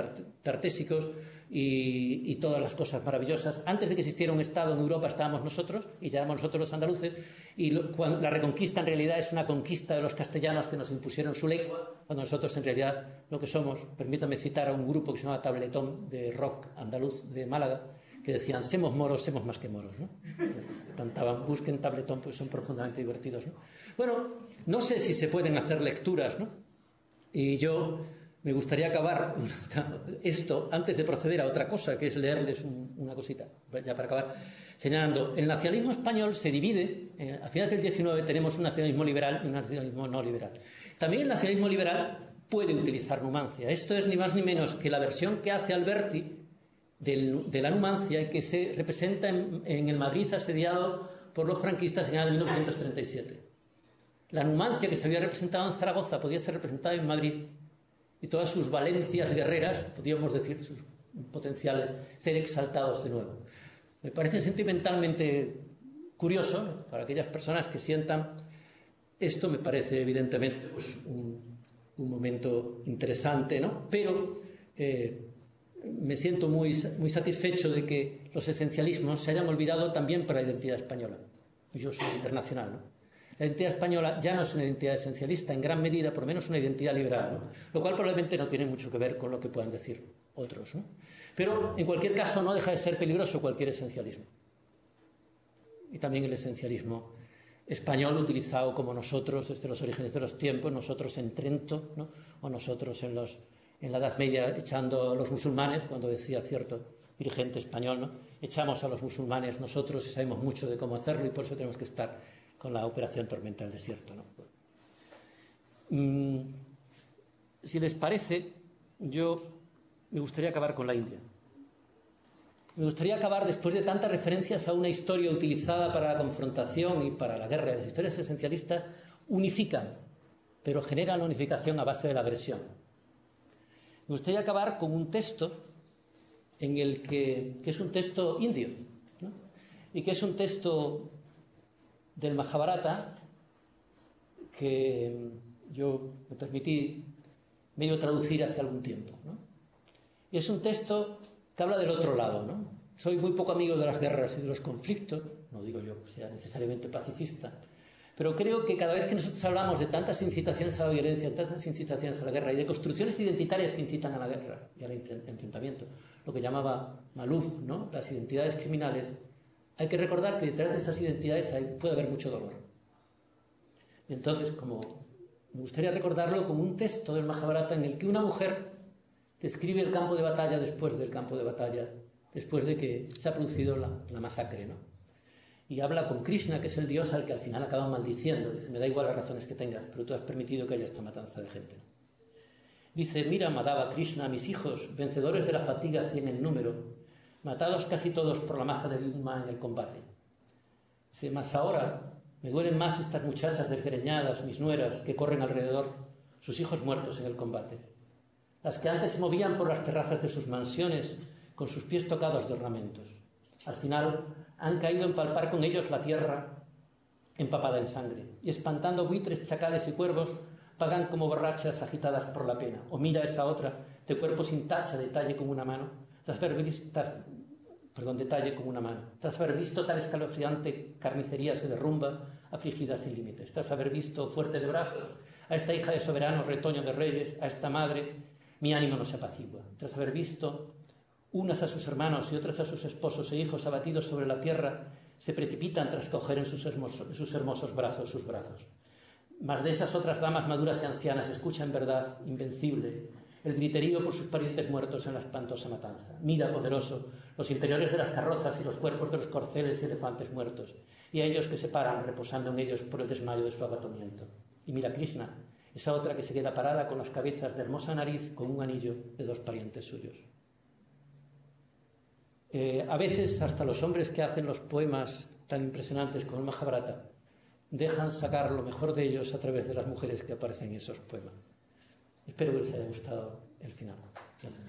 tartésicos y todas las cosas maravillosas. Antes de que existiera un Estado en Europa estábamos nosotros y ya éramos nosotros los andaluces, y la reconquista en realidad es una conquista de los castellanos que nos impusieron su lengua, cuando nosotros en realidad lo que somos, permítame citar a un grupo que se llama Tabletón, de rock andaluz de Málaga, que decían, semos moros, semos más que moros, ¿no? Cantaban, busquen Tabletón, pues son profundamente divertidos, ¿no? Bueno, no sé si se pueden hacer lecturas, ¿no? Y yo me gustaría acabar esto antes de proceder a otra cosa, que es leerles una cosita, ya para acabar, señalando, el nacionalismo español se divide, a finales del 19 tenemos un nacionalismo liberal y un nacionalismo no liberal. También el nacionalismo liberal puede utilizar Numancia. Esto es ni más ni menos que la versión que hace Alberti de la Numancia y que se representa en el Madrid asediado por los franquistas en el año 1937. La Numancia que se había representado en Zaragoza podía ser representada en Madrid y todas sus valencias guerreras, podríamos decir, sus potenciales, ser exaltados de nuevo. Me parece sentimentalmente curioso, ¿no? Para aquellas personas que sientan esto, me parece evidentemente pues, un momento interesante, ¿no? Pero me siento muy satisfecho de que los esencialismos se hayan olvidado también para la identidad española. Yo soy internacional, ¿no? La identidad española ya no es una identidad esencialista, en gran medida, por lo menos una identidad liberal, ¿no? Lo cual probablemente no tiene mucho que ver con lo que puedan decir otros, ¿no? Pero, en cualquier caso, no deja de ser peligroso cualquier esencialismo. Y también el esencialismo español utilizado como nosotros desde los orígenes de los tiempos, nosotros en Trento, ¿no? O nosotros en la Edad Media echando a los musulmanes, cuando decía cierto dirigente español, ¿no? Echamos a los musulmanes nosotros y sabemos mucho de cómo hacerlo y por eso tenemos que estar con la operación Tormenta del Desierto, ¿no? Si les parece, yo me gustaría acabar con la India. Me gustaría acabar, después de tantas referencias a una historia utilizada para la confrontación y para la guerra. Las historias esencialistas unifican, pero generan la unificación a base de la agresión. Me gustaría acabar con un texto en el que es un texto indio, ¿no? Y que es un texto del Mahabharata que yo me permití medio traducir hace algún tiempo, ¿no? Y es un texto que habla del otro lado, ¿no? Soy muy poco amigo de las guerras y de los conflictos, no digo yo que sea necesariamente pacifista, pero creo que cada vez que nosotros hablamos de tantas incitaciones a la violencia, tantas incitaciones a la guerra y de construcciones identitarias que incitan a la guerra y al enfrentamiento, lo que llamaba Maluf, ¿no? Las identidades criminales, hay que recordar que detrás de esas identidades puede haber mucho dolor. Y entonces, como me gustaría recordarlo como un texto del Mahabharata en el que una mujer describe el campo de batalla después del campo de batalla, después de que se ha producido la masacre, ¿no? Y habla con Krishna, que es el dios al que al final acaba maldiciendo. Dice, me da igual las razones que tengas, pero tú has permitido que haya esta matanza de gente. Dice, mira, Madhava Krishna, mis hijos, vencedores de la fatiga 100 en número, matados casi todos por la maza de Bhima en el combate. Dice, mas ahora me duelen más estas muchachas desgreñadas, mis nueras, que corren alrededor, sus hijos muertos en el combate. Las que antes se movían por las terrazas de sus mansiones, con sus pies tocados de ornamentos. Al final han caído en palpar con ellos la tierra empapada en sangre, y espantando buitres, chacales y cuervos, pagan como borrachas agitadas por la pena. O mira esa otra, de cuerpo sin tacha, de talle como una mano, tras haber visto tal escalofriante carnicería se derrumba, afligida sin límites. Tras haber visto fuerte de brazos a esta hija de soberano retoño de reyes, a esta madre, mi ánimo no se apacigua. Tras haber visto unas a sus hermanos y otras a sus esposos e hijos abatidos sobre la tierra, se precipitan tras coger en sus hermosos brazos sus brazos. Mas de esas otras damas maduras y ancianas escucha en verdad invencible el griterío por sus parientes muertos en la espantosa matanza. Mira, poderoso, los interiores de las carrozas y los cuerpos de los corceles y elefantes muertos, y a ellos que se paran reposando en ellos por el desmayo de su abatimiento. Y mira Krishna, esa otra que se queda parada con las cabezas de hermosa nariz con un anillo de 2 parientes suyos. A veces hasta los hombres que hacen los poemas tan impresionantes como el Mahabharata dejan sacar lo mejor de ellos a través de las mujeres que aparecen en esos poemas. Espero que les haya gustado el final. Gracias.